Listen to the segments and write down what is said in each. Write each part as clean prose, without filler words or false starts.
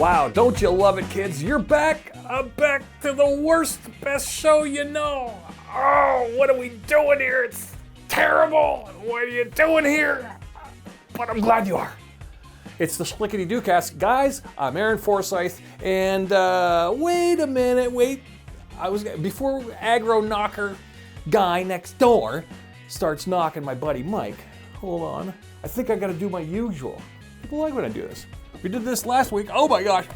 Wow, don't you love it, kids? You're back. I'm back to the worst, best show you know. Oh, what are we doing here? It's terrible. What are you doing here? But I'm glad you are. It's the Shlicketty Nachos. Guys, I'm Aaron Forsyth, and wait a minute, before aggro knocker guy next door starts knocking my buddy Mike, hold on. I think I gotta do my usual. People like when I do this. We did this last week. Oh my gosh.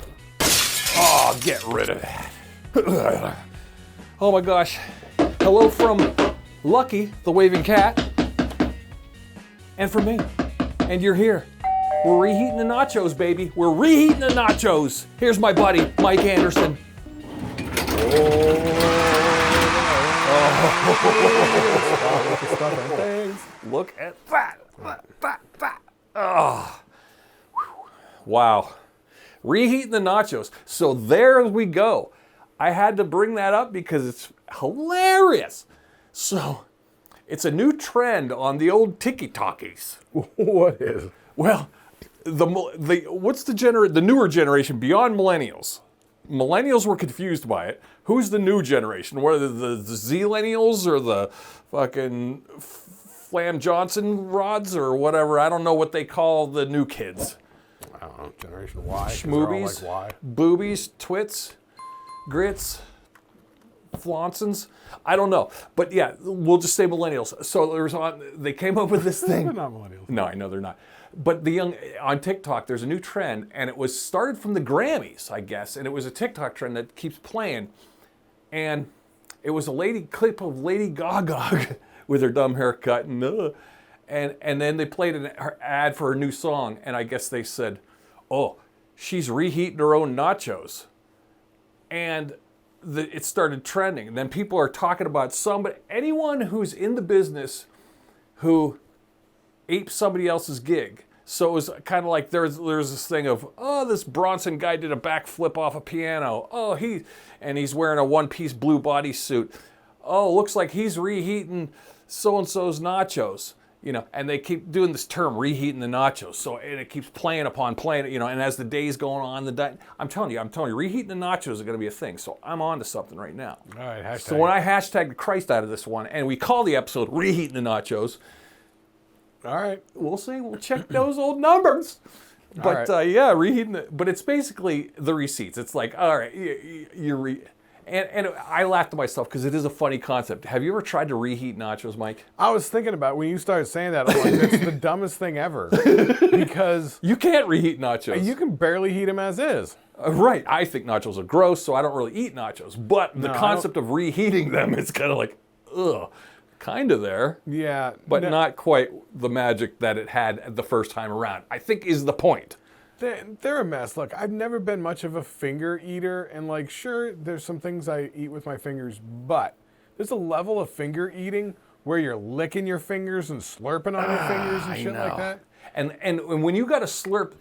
Oh, get rid of that. Oh my gosh. Hello from Lucky, the waving cat. And from me. And you're here. We're reheating the nachos, baby. We're reheating the nachos. Here's my buddy, Mike Anderson. Look at that. Oh. Wow. Reheating the nachos. So there we go. I had to bring that up because it's hilarious. So it's a new trend on the old Tik Tokies. What is? Well, the newer generation beyond millennials? Millennials were confused by it. Who's the new generation? What are the Z-lennials or the fucking Flam Johnson rods or whatever? I don't know what they call the new kids. I don't know, Generation Y. Schmoobies, like Y. boobies, twits, grits, flaunsons. I don't know. But yeah, we'll just say millennials. So they came up with this thing. They're not millennials. No, I know they're not. But on TikTok, there's a new trend, and it was started from the Grammys, I guess, and it was a TikTok trend that keeps playing. And it was a clip of Lady Gaga with her dumb haircut, and then they played an ad for her new song, and I guess they said, "Oh, she's reheating her own nachos," and it started trending. And then people are talking about anyone who's in the business who ate somebody else's gig. So it was kind of like there's this thing of, oh, this Bronson guy did a backflip off a piano. Oh, he's wearing a one-piece blue bodysuit. Oh, looks like he's reheating so-and-so's nachos. You know, and they keep doing this term, reheating the nachos. So and it keeps playing, you know, and as the day's going on, I'm telling you, reheating the nachos is going to be a thing. So I'm on to something right now. All right, hashtag. So when I hashtag the Christ out of this one, and we call the episode Reheating the Nachos, all right. We'll see. We'll check those old numbers. But yeah, reheating but it's basically the receipts. It's like, all right, and I laughed to myself because it is a funny concept. Have you ever tried to reheat nachos, Mike? I was thinking about when you started saying that, I'm like, it's the dumbest thing ever. Because you can't reheat nachos. You can barely heat them as is. Right. I think nachos are gross, so I don't really eat nachos. But the concept of reheating them is kind of like, ugh. Kind of there. Yeah. But not quite the magic that it had the first time around, I think is the point. They're a mess. Look, I've never been much of a finger eater, and like, sure, there's some things I eat with my fingers, but there's a level of finger eating where you're licking your fingers and slurping on your fingers and shit like that. And when you got to slurp,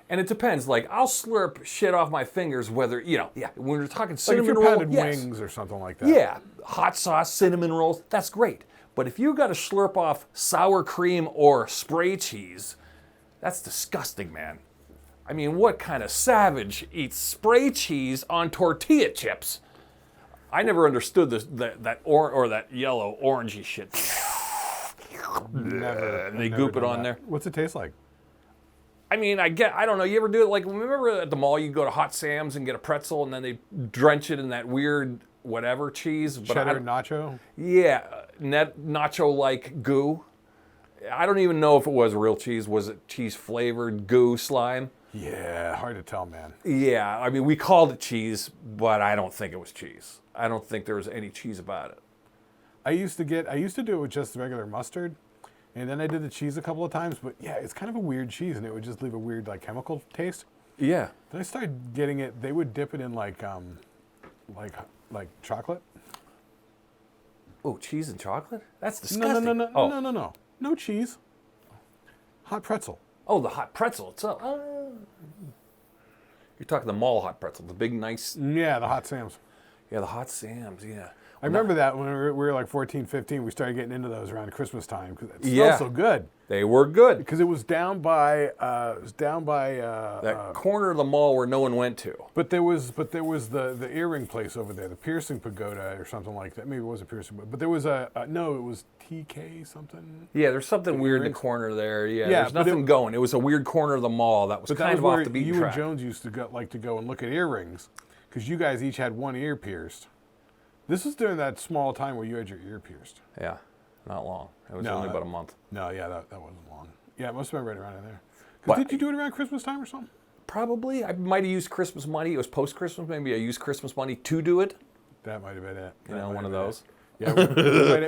and it depends, like, I'll slurp shit off my fingers, whether, when we're talking cinnamon roll, roll, pounded wings or something like that. Yeah, hot sauce, cinnamon rolls, that's great. But if you got to slurp off sour cream or spray cheese, that's disgusting, man. I mean, what kind of savage eats spray cheese on tortilla chips? I never understood that yellow orangey shit. Never. They goop it on there. What's it taste like? I mean, I don't know. You ever do it? Like, remember at the mall, you go to Hot Sam's and get a pretzel, and then they drench it in that weird whatever cheese. Cheddar nacho? Yeah, nacho-like goo. I don't even know if it was real cheese. Was it cheese-flavored goo slime? Yeah, hard to tell, man. Yeah, I mean, we called it cheese, but I don't think it was cheese. I don't think there was any cheese about it. I used to do it with just regular mustard, and then I did the cheese a couple of times, but yeah, it's kind of a weird cheese, and it would just leave a weird, like, chemical taste. Yeah. Then I started getting it, they would dip it in, like chocolate. Oh, cheese and chocolate? That's disgusting. No. No cheese. Hot pretzel. Oh, the hot pretzel itself. You're talking the mall hot pretzel, the big, nice... Yeah, the Hot Sam's. Yeah, the Hot Sam's, yeah. I remember that when we were like 14, 15, we started getting into those around Christmas time because it Yeah. smelled so good. They were good. Because it was down by That corner of the mall where no one went to. But there was the earring place over there, the piercing pagoda or something like that. Maybe it was a piercing, but there was it was TK something. Yeah, there's something weird in the corner there. Yeah, Yeah, there's nothing going. It was a weird corner of the mall that was But that kind was of where off the beaten you track. and Jones used to go and look at earrings, because you guys each had one ear pierced. This was during that small time where you had your ear pierced. Yeah, not long. It was only about a month. No, yeah, that wasn't long. Yeah, it must have been right around in there. But- Did you do it around Christmas time or something? Probably. I might have used Christmas money. It was post-Christmas. Maybe I used Christmas money to do it. That might have been it. You know, one of those. Yeah,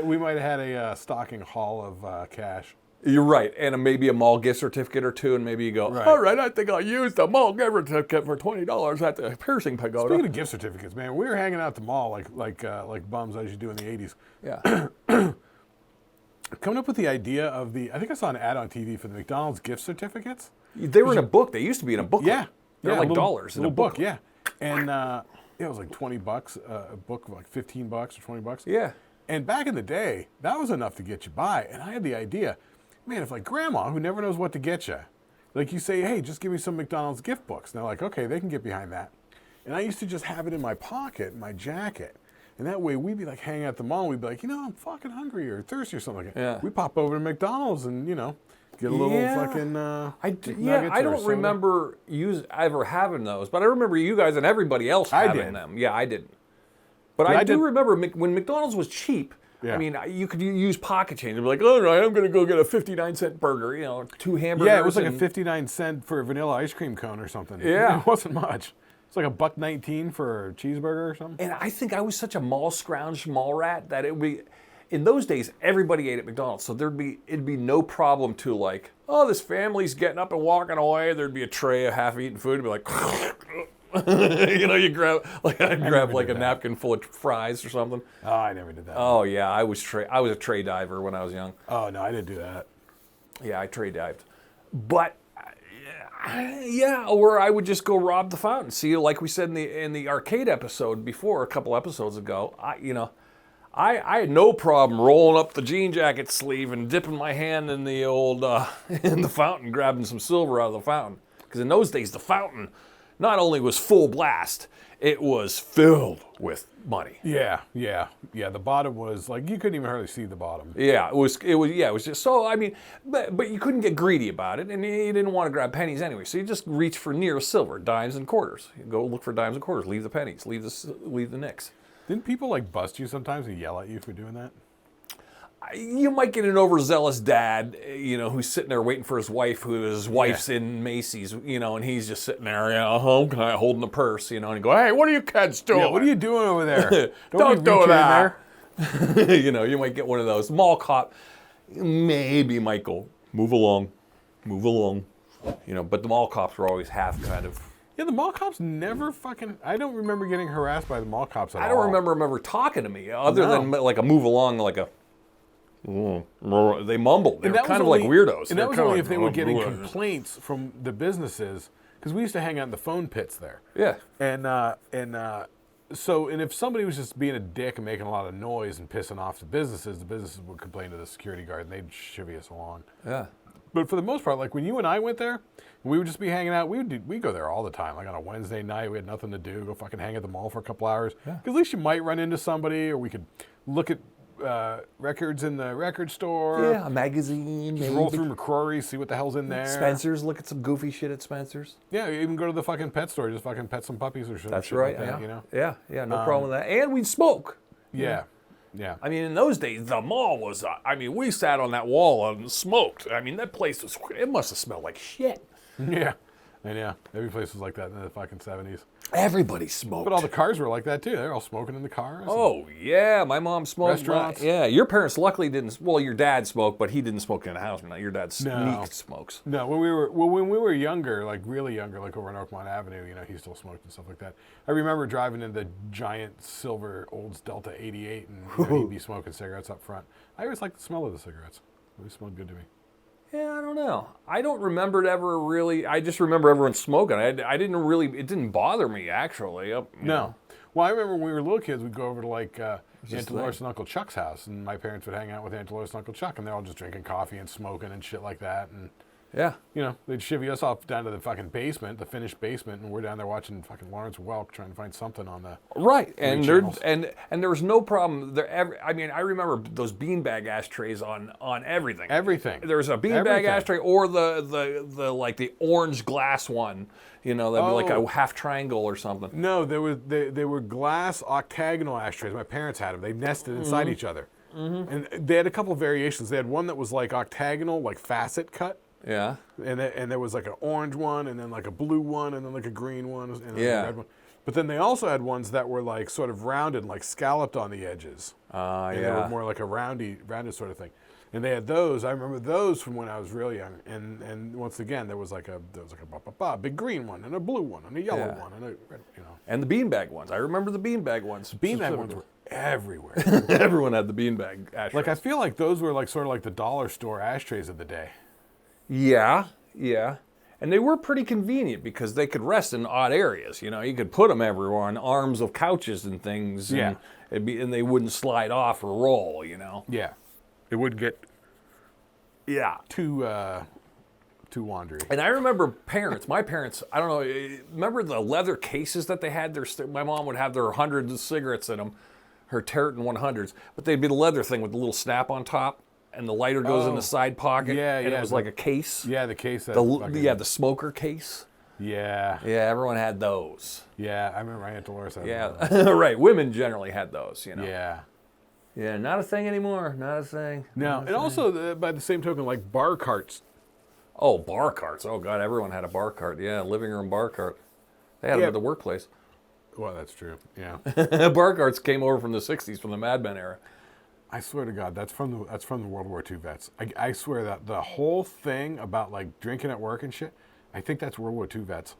we might have had a stocking haul of cash. You're right. And maybe a mall gift certificate or two, and maybe you go, Right. all right, I think I'll use the mall gift certificate for $20 at the piercing pagoda. Speaking of gift certificates, man, we were hanging out at the mall like bums as you do in the 80s. Yeah. Coming up with the idea of I think I saw an ad on TV for the McDonald's gift certificates. They were in a book. They used to be in a booklet. Yeah. They're like dollars in a book, booklet. yeah. And it was like $20, a book of like $15 or $20. Yeah. And back in the day, that was enough to get you by. And I had the idea, man, if like grandma, who never knows what to get you, like you say, hey, just give me some McDonald's gift books. And they're like, okay, they can get behind that. And I used to just have it in my pocket, in my jacket. And that way we'd be like hanging at the mall. We'd be like, I'm fucking hungry or thirsty or something like that. Yeah. We pop over to McDonald's and, get a little fucking nuggets I or don't soda. remember ever having those, but I remember you guys and everybody else I having did. them. Yeah, I didn't. But Yeah, I I do did. remember when McDonald's was cheap. Yeah. I mean, you could use pocket change and be like, all right, I'm going to go get a 59-cent burger, 2 hamburgers. Yeah, it was like a and- 59-cent for a vanilla ice cream cone or something. Yeah. It wasn't much. It's like $1.19 for a cheeseburger or something. And I think I was such a mall scrounge, mall rat that it would be. In those days, everybody ate at McDonald's, so it'd be no problem to like, oh, this family's getting up and walking away. There'd be a tray of half-eaten food, and be like, you grab I'd grab like a napkin full of fries or something. Oh, I never did that. Oh yeah, I was a tray diver when I was young. Oh, no, I didn't do that. Yeah, I tray dived, but yeah, or I would just go rob the fountain. See, like we said in the arcade episode before, a couple episodes ago, I had no problem rolling up the jean jacket sleeve and dipping my hand in the old in the fountain, grabbing some silver out of the fountain. Because in those days, the fountain not only was full blast, it was filled with money. Yeah. The bottom was like, you couldn't even hardly see the bottom. Yeah, it was just so. I mean, but you couldn't get greedy about it, and you didn't want to grab pennies anyway. So you just reach for nearest silver, dimes and quarters. You go look for dimes and quarters. Leave the pennies. Leave the nicks. Didn't people like bust you sometimes and yell at you for doing that? You might get an overzealous dad, who's sitting there waiting for his wife, his wife's in Macy's, and he's just sitting there, kind of holding the purse, and you go, hey, what are you kids doing? Yeah, what are you doing over there? Don't be do reaching in that. there. You might get one of those. Mall cop, maybe Michael, move along. But the mall cops were always half kind of. Yeah, the mall cops never fucking. I don't remember getting harassed by the mall cops at all. I don't remember them ever talking to me, other than like a move along, like a. They mumbled. They were kind of like weirdos. And that was They're only kinda if they like, were getting complaints from the businesses, because we used to hang out in the phone pits there. Yeah. And if somebody was just being a dick and making a lot of noise and pissing off the businesses would complain to the security guard and they'd chivvy us along. Yeah. But for the most part, like when you and I went there, we would just be hanging out. We'd go there all the time. Like on a Wednesday night, we had nothing to do. Go fucking hang at the mall for a couple hours. Because at least you might run into somebody, or we could look at records in the record store. Yeah, a magazine. Just roll through McCrory, see what the hell's in there. Spencer's, look at some goofy shit at Spencer's. Yeah, you even go to the fucking pet store, just fucking pet some puppies or something. That's right. Like that, Yeah, no problem with that. And we'd smoke. Yeah. I mean, in those days, the mall was. We sat on that wall and smoked. I mean, that place was. It must have smelled like shit. Yeah. And yeah, every place was like that in the fucking 70s. Everybody smoked. But all the cars were like that too. They were all smoking in the cars. Oh yeah, my smoked. Restaurants. Yeah, your parents luckily didn't. Well, your dad smoked, but he didn't smoke in the house. Your dad sneaked smokes. No, when we were younger, like really younger, like over on Oakmont Avenue, he still smoked and stuff like that. I remember driving in the giant silver Olds Delta 88, and he'd be smoking cigarettes up front. I always liked the smell of the cigarettes. They smelled good to me. Yeah, I don't know. I don't remember it ever really. I just remember everyone smoking. I didn't really. It didn't bother me actually. No. Well, I remember when we were little kids, we'd go over to like just Aunt Dolores and Uncle Chuck's house, and my parents would hang out with Aunt Dolores and Uncle Chuck, and they're all just drinking coffee and smoking and shit like that. And Yeah. you know, they'd chivvy us off down to the fucking basement, the finished basement, and we're down there watching fucking Lawrence Welk trying to find something on the Right, and there channels. and there was no problem. I mean, I remember those beanbag ashtrays on everything. everything. There was a beanbag Everything. ashtray or the like the orange glass one. You know, that'd be like Oh. a half triangle or something. No, they were glass octagonal ashtrays. My parents had them. They nested inside each other, and they had a couple of variations. They had one that was like octagonal, like facet cut. Yeah. And there was like an orange one, and then like a blue one, and then like a green one, and then Yeah. a red one. But then they also had ones that were like sort of rounded, like scalloped on the edges. And they were Yeah. more like a rounded sort of thing. And they had those. I remember those from when I was real young. And once again, there was like a big green one, and a blue one, and a yellow Yeah. one, and a red, you know. And the beanbag ones. I remember the beanbag ones. Beanbag ones were everywhere. Everyone had the beanbag ashtrays. Like I feel like those were like sort of like the dollar store ashtrays of the day. Yeah, yeah. And they were pretty convenient because they could rest in odd areas. You know, you could put them everywhere on arms of couches and things. Yeah. And, and they wouldn't slide off or roll, you know. Yeah. It wouldn't get Yeah. too wandery. And I remember my parents, I don't know, remember the leather cases that they had? My mom would have their hundreds of cigarettes in them, her Territon 100s, but they'd be the leather thing with the little snap on top, and the lighter goes in the side pocket, Yeah, and yeah, it was like a case. Yeah, the case. That The smoker case. Yeah. Yeah, everyone had those. Yeah, I remember my Aunt Dolores had one. Yeah, right. Women generally had those, you know. Yeah. Yeah, not a thing anymore. Not a thing. No, and also by the same token, like bar carts. Oh, bar carts. Oh, God, everyone had a bar cart. Yeah, living room bar cart. They had them at the workplace. Well, that's true. Yeah. Bar carts came over from the 60s, from the Mad Men era. I swear to God, that's from the World War II vets. I swear that the whole thing about like drinking at work and shit, I think that's World War II vets.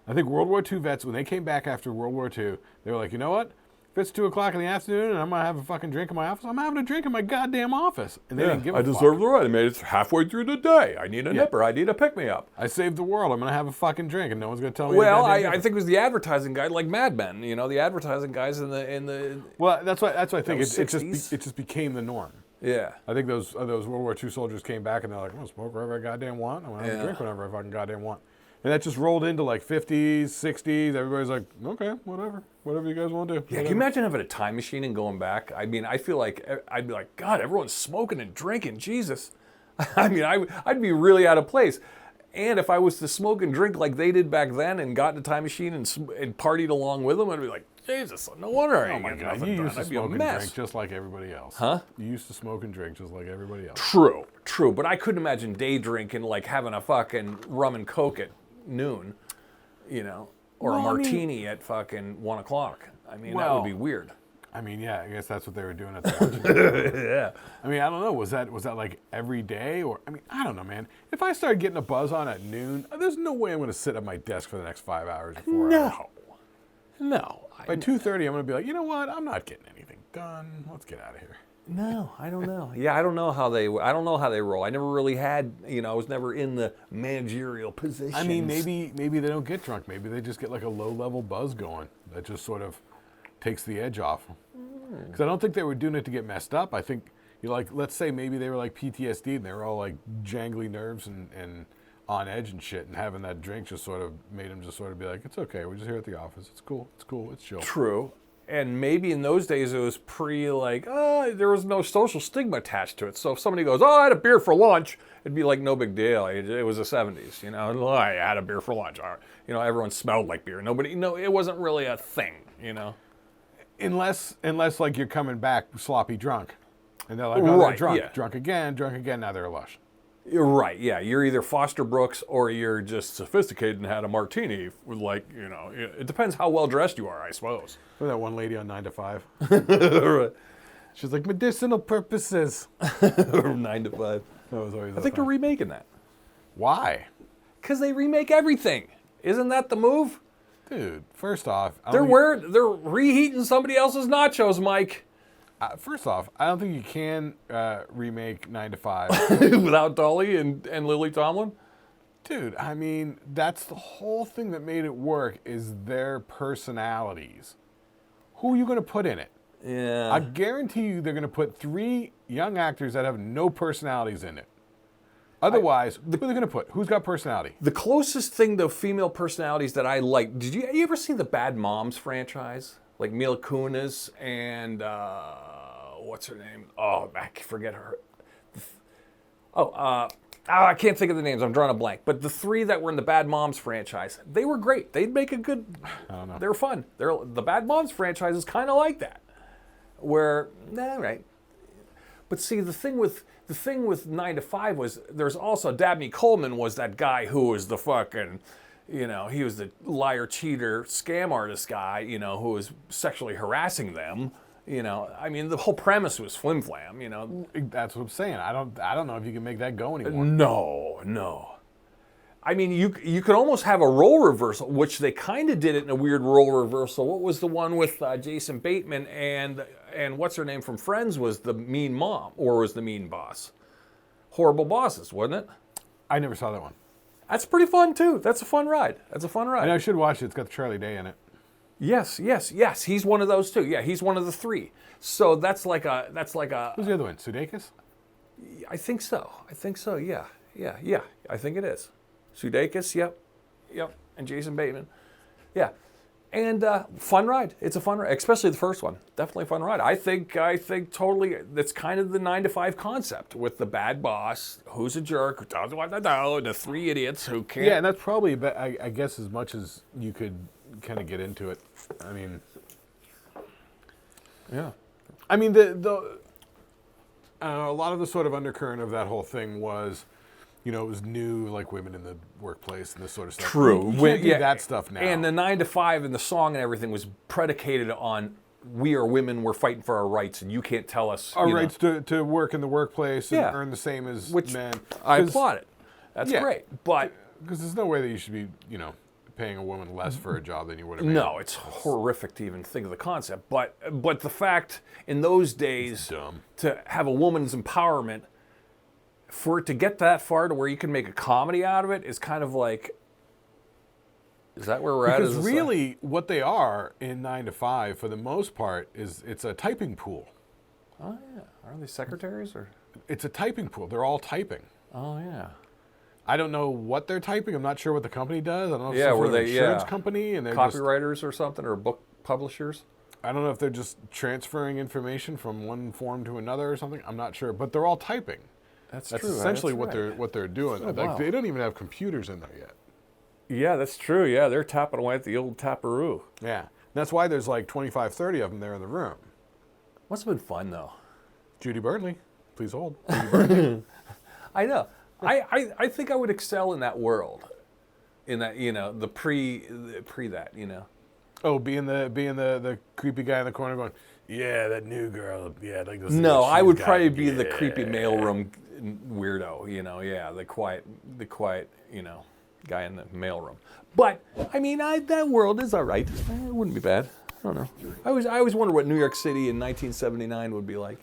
I think World War II vets, when they came back after World War II, they were like, you know what? If it's 2 o'clock in the afternoon and I'm going to have a fucking drink in my office, I'm having a drink in my goddamn office. And they didn't give a fuck. the right. I made it halfway through the day. I need a nipper. I need a pick-me-up. I saved the world. I'm going to have a fucking drink and no one's going to tell me. Well, I think it was the advertising guy, like Mad Men. You know, the advertising guys in the. Well, that's what I think. was It 60s? just became the norm. Yeah. I think those World War II soldiers came back and they're like, I'm going to smoke wherever I goddamn want. I'm going to have a drink whenever I fucking goddamn want. And that just rolled into like 50s, 60s. Everybody's like, okay, whatever you guys want to do. Yeah, can you imagine having a time machine and going back? I mean, I feel like I'd be like, God, everyone's smoking and drinking. Jesus. I mean, I'd be really out of place. And if I was to smoke and drink like they did back then and got in a time machine and partied along with them, I'd be like, Jesus, no wonder I Oh ain't my getting God, nothing you done. used to I'd be a smoke and mess. drink just like everybody else. Huh? You used to smoke and drink just like everybody else. True. But I couldn't imagine day drinking like having a fucking rum and Coke at noon, you know, or a martini at fucking 1 o'clock. I mean, that would be weird. I mean, yeah, I guess that's what they were doing at the lunch. Yeah. I mean, I don't know. Was that like every day? Or, I mean, I don't know, man. If I started getting a buzz on at noon, there's no way I'm going to sit at my desk for the next 5 hours or 4 hours. No. By 2:30, I'm going to be like, you know what? I'm not getting anything done. Let's get out of here. No, I don't know. Yeah, I don't know how they roll. I never really had, you know, I was never in the managerial position. I mean, maybe they don't get drunk. Maybe they just get like a low-level buzz going that just sort of takes the edge off. Because I don't think they were doing it to get messed up. I think, you know, like, let's say maybe they were like PTSD and they were all like jangly nerves and on edge and shit, and having that drink just sort of made them just sort of be like, it's okay, we're just here at the office. It's cool, it's chill. True. And maybe in those days it was there was no social stigma attached to it. So if somebody goes, I had a beer for lunch, it'd be like no big deal. It was the 70s, you know. I had a beer for lunch. You know, everyone smelled like beer. It wasn't really a thing, you know. Unless like you're coming back sloppy drunk, and they're like, they're drunk, drunk again. Now they're lush. You're right, yeah. You're either Foster Brooks or you're just sophisticated and had a martini with, like, you know, it depends how well dressed you are, I suppose. Remember that one lady on 9 to 5? Right. She's like, medicinal purposes. 9 to 5. That was always I think they're remaking that. Why? Because they remake everything. Isn't that the move? Dude, first off, They're reheating somebody else's nachos, Mike. First off, I don't think you can remake 9 to 5 without Dolly and Lily Tomlin. Dude, I mean, that's the whole thing that made it work is their personalities. Who are you going to put in it? Yeah. I guarantee you they're going to put 3 young actors that have no personalities in it. Otherwise, who are they going to put? Who's got personality? The closest thing to female personalities that I like, you ever see the Bad Moms franchise? Like Mila Kunis and, what's her name? Oh, I forget her. I can't think of the names. I'm drawing a blank. But the 3 that were in the Bad Moms franchise, they were great. They'd make a good, I don't know. they were fun. The Bad Moms franchise is kind of like that. Where, right. But see, the thing with 9 to 5 was there's also Dabney Coleman was that guy who was the fucking, he was the liar, cheater, scam artist guy, who was sexually harassing them. I mean, the whole premise was flim flam. That's what I'm saying. I don't know if you can make that go anymore. No. I mean, you could almost have a role reversal, which they kind of did it in a weird role reversal. What was the one with Jason Bateman and what's her name from Friends was the mean mom or was the mean boss? Horrible Bosses, wasn't it? I never saw that one. That's pretty fun too. That's a fun ride. And I should watch it. It's got Charlie Day in it. Yes. He's one of those too. Yeah, he's one of the 3. So that's like a. Who's the other one? Sudeikis? I think so. Yeah. I think it is. Sudeikis. Yep. And Jason Bateman. Yeah. And fun ride. It's a fun ride, especially the first one. Definitely a fun ride. I think totally. That's kind of the 9 to 5 concept with the bad boss who's a jerk who doesn't want to know, and the 3 idiots who can't. Yeah, and that's probably I guess as much as you could kind of get into it. I mean, yeah. I mean the a lot of the sort of undercurrent of that whole thing was, it was new, like women in the workplace and this sort of stuff. True. You can't do that stuff now. And the 9 to 5 and the song and everything was predicated on we are women, we're fighting for our rights, and you can't tell us our rights to work in the workplace and earn the same as men. I applaud it. That's great. But because there's no way that you should be, paying a woman less for a job than you would have. No, it's horrific to even think of the concept. But the fact in those days to have a woman's empowerment, for it to get that far to where you can make a comedy out of it is kind of like, is that where we're at? Because really, what they are in 9 to 5, for the most part, is it's a typing pool. Oh yeah, are they secretaries or? It's a typing pool. They're all typing. Oh yeah. I don't know what they're typing. I'm not sure what the company does. I don't know if it's were an they insurance company and they're copywriters or something, or book publishers. I don't know if they're just transferring information from one form to another or something. I'm not sure, but they're all typing. That's true. That's essentially right. what they're doing. Wow. They don't even have computers in there yet. Yeah, that's true. Yeah, they're tapping away at the old taparoo. Yeah, that's why there's like 25, 30 of them there in the room. Must have been fun though. Judy Burnley, please hold. Judy Burnley. I know. I think I would excel in that world, in that the pre that Oh, being the creepy guy in the corner going, yeah, that new girl, yeah, like this. No, I would probably be the creepy mailroom weirdo, the quiet, guy in the mailroom. But I mean, that world is all right. It wouldn't be bad. I don't know. I always wonder what New York City in 1979 would be like,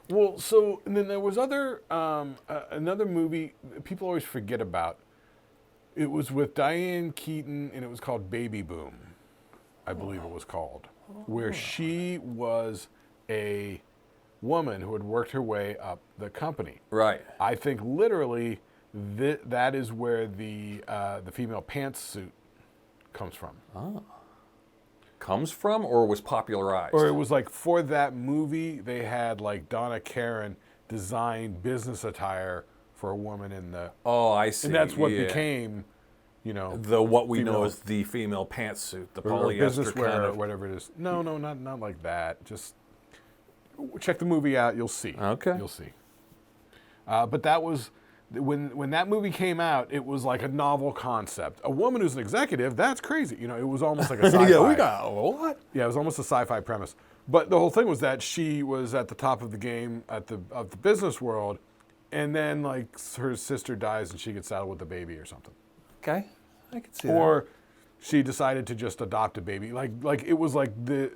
Well, so and then there was another movie people always forget about. It was with Diane Keaton, and it was called Baby Boom, I believe it was called, where she was a woman who had worked her way up the company. Right. I think literally that is where the female pantsuit comes from. Oh. Comes from or was popularized? Or it was like for that movie, they had like Donna Karan design business attire for a woman in the. Oh, I see. And that's what became, what we know as the female pantsuit, the polyester business wear kind of. or whatever it is. No, not like that. Just check the movie out. You'll see. Okay. You'll see. But that was. When that movie came out, it was like a novel concept. A woman who's an executive, that's crazy. It was almost like a sci-fi. Yeah, we got what? Yeah, it was almost a sci-fi premise. But the whole thing was that she was at the top of the game of the business world, and then like her sister dies and she gets saddled with a baby or something. Okay, I can see that. Or she decided to just adopt a baby. Like it was like the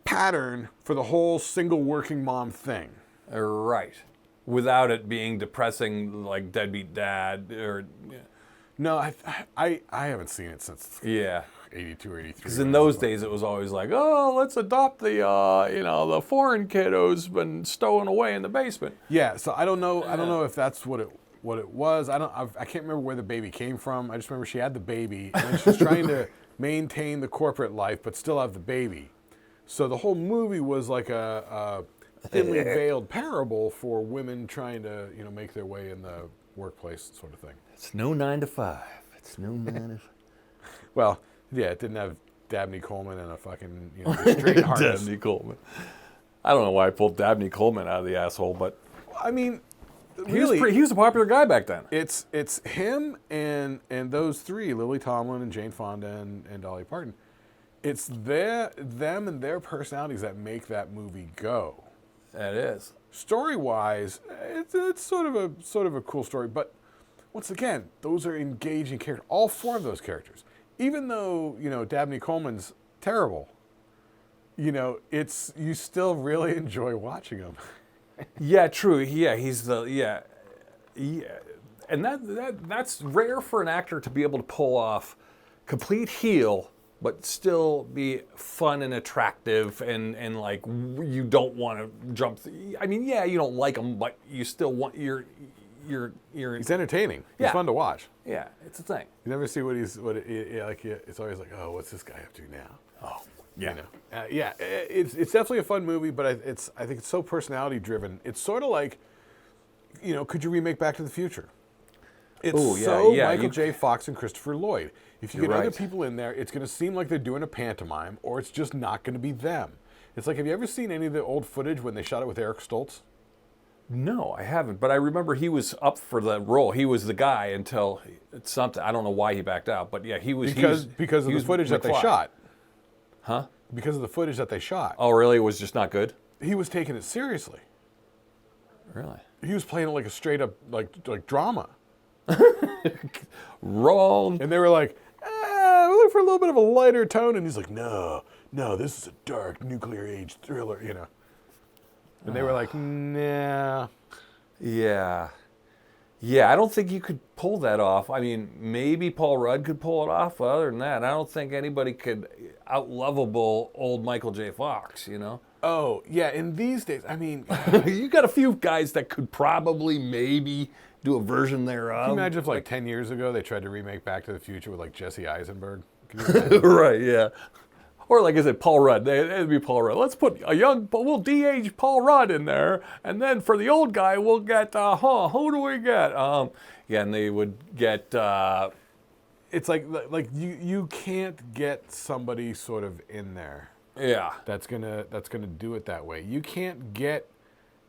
pattern for the whole single working mom thing. Right. Without it being depressing, like Deadbeat Dad, or No, I haven't seen it since. Yeah. 82 or 83. Because in those days, it was always like, oh, let's adopt the, the foreign kid who's been stowing away in the basement. Yeah, so I don't know. I don't know if that's what it was. I can't remember where the baby came from. I just remember she had the baby, and then she's trying to maintain the corporate life, but still have the baby. So the whole movie was like a thinly veiled parable for women trying to, make their way in the workplace, sort of thing. It's no 9 to 5. It's no 9 to 5. Well, yeah, it didn't have Dabney Coleman and a fucking straight harness. Dabney Coleman. I don't know why I pulled Dabney Coleman out of the asshole, but I mean, really, he was a popular guy back then. It's him and those three, Lily Tomlin and Jane Fonda and Dolly Parton. It's them and their personalities that make that movie go. That is. Story-wise, it's sort of a cool story, but once again, those are engaging characters. All four of those characters, even though Dabney Coleman's terrible, you still really enjoy watching him. Yeah, true. Yeah, he's and that's rare for an actor to be able to pull off complete heel, but still be fun and attractive, and like you don't want to jump. I mean, yeah, you don't like him, but you still want you're. He's entertaining. Yeah. He's fun to watch. Yeah, it's a thing. You never see it's always like, oh, what's this guy up to now? Oh, yeah. It's definitely a fun movie, but I think it's so personality driven. It's sort of like, could you remake Back to the Future? It's Michael J. Fox and Christopher Lloyd. If you get other people in there, it's going to seem like they're doing a pantomime, or it's just not going to be them. It's like, have you ever seen any of the old footage when they shot it with Eric Stoltz? No, I haven't. But I remember he was up for the role. He was the guy until something. I don't know why he backed out, but yeah, he was because of the footage that they shot. Huh? Because of the footage that they shot. Oh, really? It was just not good? He was taking it seriously. Really? He was playing it like a straight up like drama. Wrong. And they were like, we're looking for a little bit of a lighter tone, and he's like, no, this is a dark nuclear age thriller, And they were like, nah. Yeah. Yeah, I don't think you could pull that off. I mean, maybe Paul Rudd could pull it off, but other than that, I don't think anybody could out-lovable old Michael J. Fox, Oh, yeah, in these days, I mean... You got a few guys that could probably maybe do a version thereof. Can you imagine if 10 years ago they tried to remake Back to the Future with Jesse Eisenberg? Right, yeah. Or like I said, Paul Rudd. It'd be Paul Rudd. Let's put we'll de-age Paul Rudd in there, and then for the old guy, we'll get, who do we get? And they would get... It's like you can't get somebody sort of in there. Yeah. That's gonna do it that way. You can't get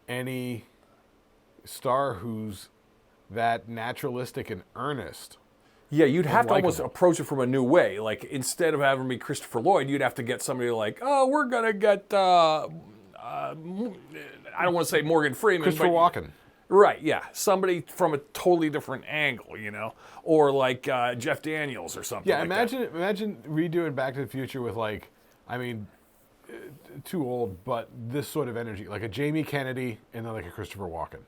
any star who's that naturalistic and earnest. Yeah, you'd have to almost approach it from a new way. Like, instead of having me Christopher Lloyd, you'd have to get somebody like, we're going to get, I don't want to say Morgan Freeman. Christopher Walken. Right, yeah. Somebody from a totally different angle, Or like Jeff Daniels or something. Yeah, like imagine redoing Back to the Future with too old, but this sort of energy. Like a Jamie Kennedy and then like a Christopher Walken.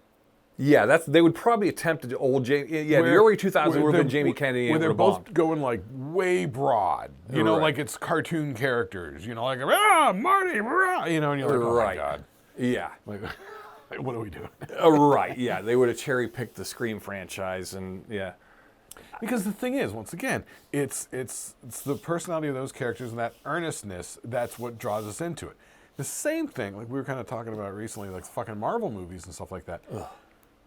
Yeah, they would probably attempt to do old Jamie. Yeah, the early 2000s would have been Jamie Kennedy. Where they're both going way broad. Like it's cartoon characters. Like Marty, and you're like, oh my God. Yeah. Like, what are we doing? Right. Yeah, they would have cherry picked the Scream franchise, and yeah. Because the thing is, once again, it's the personality of those characters and that earnestness that's what draws us into it. The same thing, like we were kind of talking about recently, like fucking Marvel movies and stuff like that. Ugh.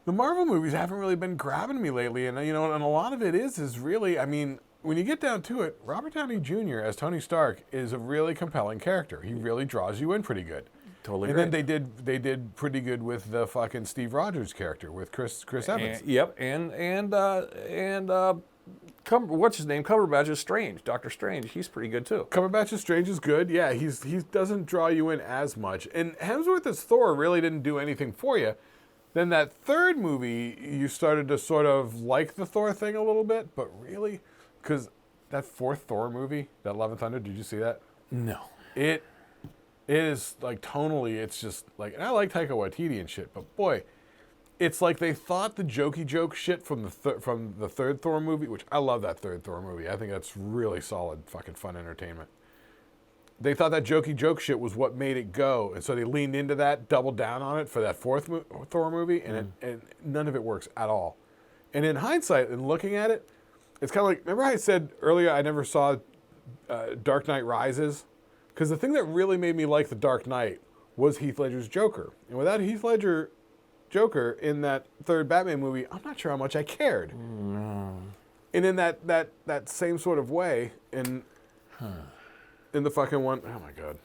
The Marvel movies haven't really been grabbing me lately, and and a lot of it is really, I mean, when you get down to it, Robert Downey Jr. as Tony Stark is a really compelling character. He really draws you in pretty good. Totally. And then they did pretty good with the fucking Steve Rogers character with Chris Evans. Yep, and what's his name? Cumberbatch is Strange. Doctor Strange. He's pretty good too. Cumberbatch is Strange is good. Yeah, he doesn't draw you in as much. And Hemsworth as Thor really didn't do anything for you. Then that third movie, you started to sort of like the Thor thing a little bit, but really, because that fourth Thor movie, that Love and Thunder, did you see that? No. It is like tonally, it's just like, and I like Taika Waititi and shit, but boy, it's like they thought the jokey joke shit from the third Thor movie, which I love that third Thor movie. I think that's really solid, fucking fun entertainment. They thought that jokey joke shit was what made it go, and so they leaned into that, doubled down on it for that fourth Thor movie, and none of it works at all. And in hindsight, and looking at it, it's kind of like, remember I said earlier I never saw Dark Knight Rises? Because the thing that really made me like The Dark Knight was Heath Ledger's Joker. And without Heath Ledger Joker in that third Batman movie, I'm not sure how much I cared. No. And in that same sort of way, in the fucking one, oh my god,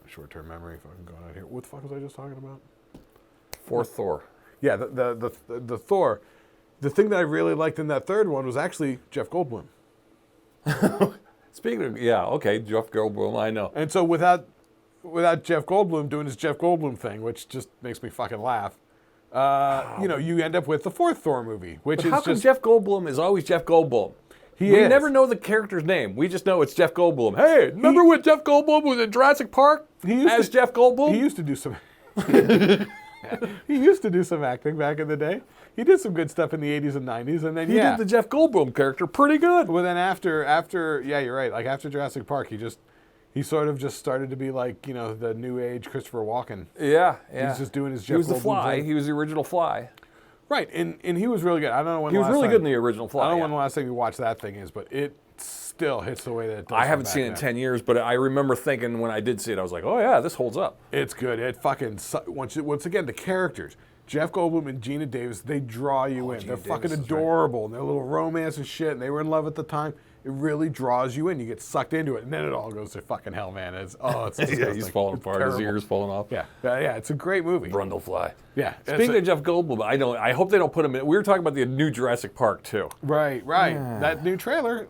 short-term memory fucking going out here. What the fuck was I just talking about? Fourth Thor. Yeah, the Thor. The thing that I really liked in that third one was actually Jeff Goldblum. Speaking of, Jeff Goldblum, I know. And so without Jeff Goldblum doing his Jeff Goldblum thing, which just makes me fucking laugh, you end up with the fourth Thor movie, which But is how come just... Jeff Goldblum is always Jeff Goldblum? We We never know the character's name. We just know it's Jeff Goldblum. Hey, remember when Jeff Goldblum was in Jurassic Park as Jeff Goldblum? He used to do some... He used to do some acting back in the day. He did some good stuff in the 80s and 90s, and then He did the Jeff Goldblum character pretty good. Well, then after yeah, you're right. Like after Jurassic Park, he sort of just started to be like, the new age Christopher Walken. Yeah. He's just doing his Jeff He was the Goldblum Fly. thing. He was the original Fly. Right, and he was really good. I don't know when He was the last really time, good in the original Fly. I don't know when the last time you watched that thing is, but it still hits the way that it does. I haven't seen it in 10 years, but I remember thinking when I did see it, I was like, oh yeah, this holds up. It's good. It fucking once again the characters. Jeff Goldblum and Gina Davis, they draw you in. Gina They're fucking Davis is adorable, and their little romance and shit, and they were in love at the time. It really draws you in. You get sucked into it, and then it all goes to fucking hell, man. It's disgusting. Yeah, he's falling apart. Terrible. His ears falling off. Yeah, it's a great movie. Brundlefly. Yeah. Speaking of Jeff Goldblum, I hope they don't put him in. We were talking about the new Jurassic Park too. Right. Yeah. That new trailer,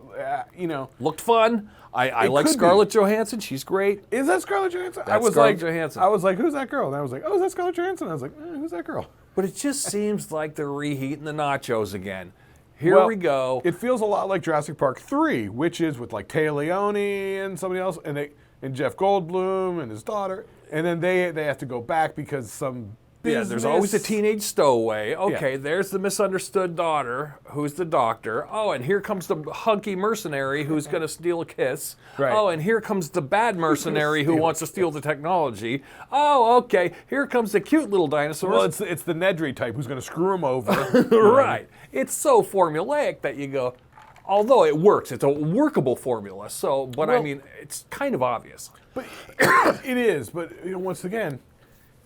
Looked fun. I like could Scarlett Johansson. She's great. Is that Scarlett Johansson? That's Scarlett Johansson. I was like, who's that girl? And I was like, oh, is that Scarlett Johansson? I was like, who's that girl? But it just seems like they're reheating the nachos again. Here we go. It feels a lot like Jurassic Park 3, which is with like Taya Leone and somebody else, and Jeff Goldblum and his daughter, and then they have to go back because some business. Yeah, there's always a teenage stowaway. Okay, there's the misunderstood daughter who's the doctor. Oh, and here comes the hunky mercenary who's going to steal a kiss. Right. Oh, and here comes the bad mercenary who wants to steal the technology. Oh, okay, here comes the cute little dinosaur. Well, it's the Nedry type who's going to screw him over. Right. It's so formulaic that you go, although it works, it's a workable formula. So, but I mean, it's kind of obvious. But it is. But once again,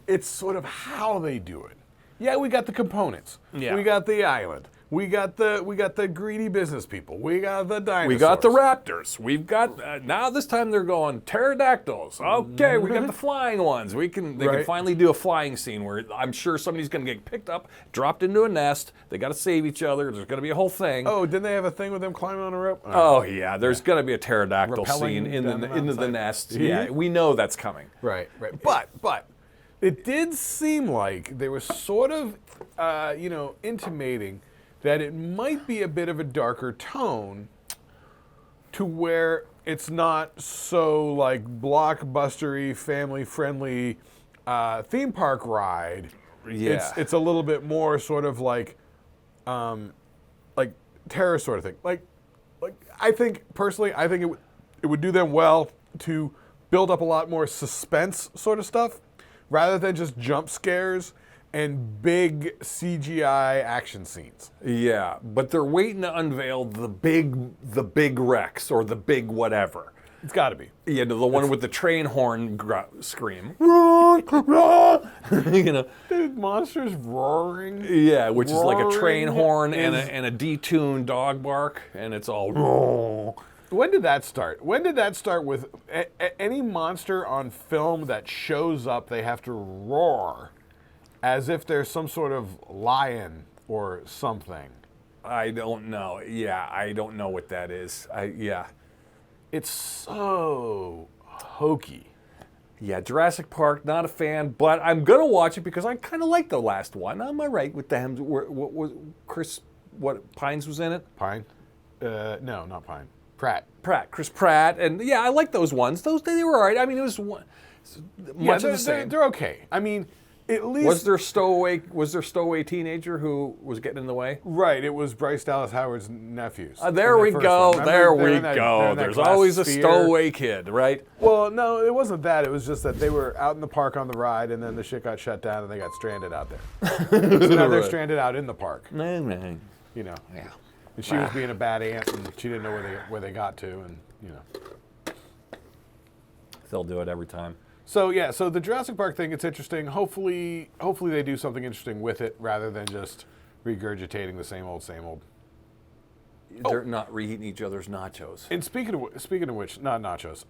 it's sort of how they do it. Yeah, we got the components. Yeah. We got the island. We got the greedy business people. We got the dinosaurs. We got the raptors. We've got now this time they're going pterodactyls. Okay, we got the flying ones. They can finally do a flying scene where I'm sure somebody's going to get picked up, dropped into a nest. They got to save each other. There's going to be a whole thing. Oh, didn't they have a thing with them climbing on a rope? Oh yeah, there's going to be a pterodactyl Rappelling scene into the nest. Mm-hmm. Yeah, we know that's coming. Right. But it did seem like they were sort of, intimating that it might be a bit of a darker tone to where it's not so like blockbustery, family-friendly theme park ride. Yeah. It's a little bit more sort of like terror sort of thing. Like I think personally, it would do them well to build up a lot more suspense sort of stuff rather than just jump scares and big CGI action scenes. Yeah, but they're waiting to unveil the big Rex or the big whatever. It's got to be. Yeah, the one with the train horn scream. You know. Dude, monsters roaring. Yeah, which is like a train Roaring horn and a detuned dog bark, and it's all. When did that start? When did that start with any monster on film that shows up, they have to roar as if there's some sort of lion or something? I don't know. Yeah, I don't know what that is. It's so hokey. Yeah, Jurassic Park, not a fan, but I'm going to watch it because I kind of like the last one. Am I right with the Hems? What was Chris, Pines was in it? Pine? No, not Pine. Pratt. Chris Pratt. And yeah, I like those ones. They were all right. I mean, it was much of the same. They're okay. I mean, at least Was there a stowaway teenager who was getting in the way? right. It was Bryce Dallas Howard's nephews. There in we that first go. one. Remember There they're we in that- go. they're in that There's glass always a sphere? stowaway kid, right? Well, no, it wasn't that. It was just that they were out in the park on the ride, and then the shit got shut down, and they got stranded out there. So now they're Right. stranded out in the park. Yeah. You know. And she was being a bad aunt, and she didn't know where they got to, and you know. They'll do it every time. So yeah, so the Jurassic Park thing, it's interesting. Hopefully they do something interesting with it rather than just regurgitating the same old, same old. They're not reheating each other's nachos. And speaking of which, not nachos.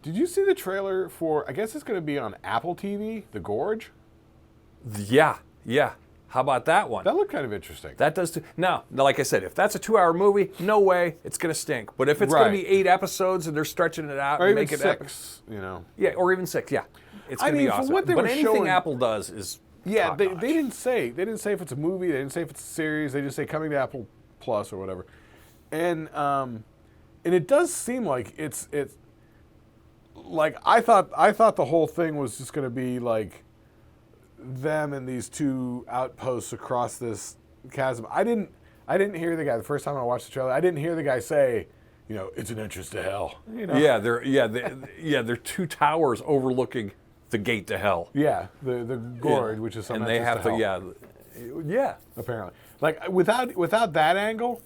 Did you see the trailer for? I guess it's going to be on Apple TV, The Gorge. Yeah. How about that one? That looked kind of interesting. That does too. Now, like I said, if that's a 2-hour movie, no way, it's going to stink. But if it's going to be 8 episodes and they're stretching it out or and even make it 6, you know. Yeah, or even 6, yeah. It's I going to mean, be for awesome. what they but were anything showing- Apple does is Yeah, they top-notch. didn't say. They didn't say if it's a movie. They didn't say if it's a series. They just say coming to Apple Plus or whatever. And it does seem like it's like I thought the whole thing was just going to be like them and these two outposts across this chasm. I didn't hear the guy the first time I watched the trailer. I didn't hear the guy say, you know, it's an entrance to hell. You know? Yeah, they're 2 towers overlooking the gate to hell. Yeah, the gorge, which is some and they entrance have to to, hell. yeah. Apparently, like without that angle,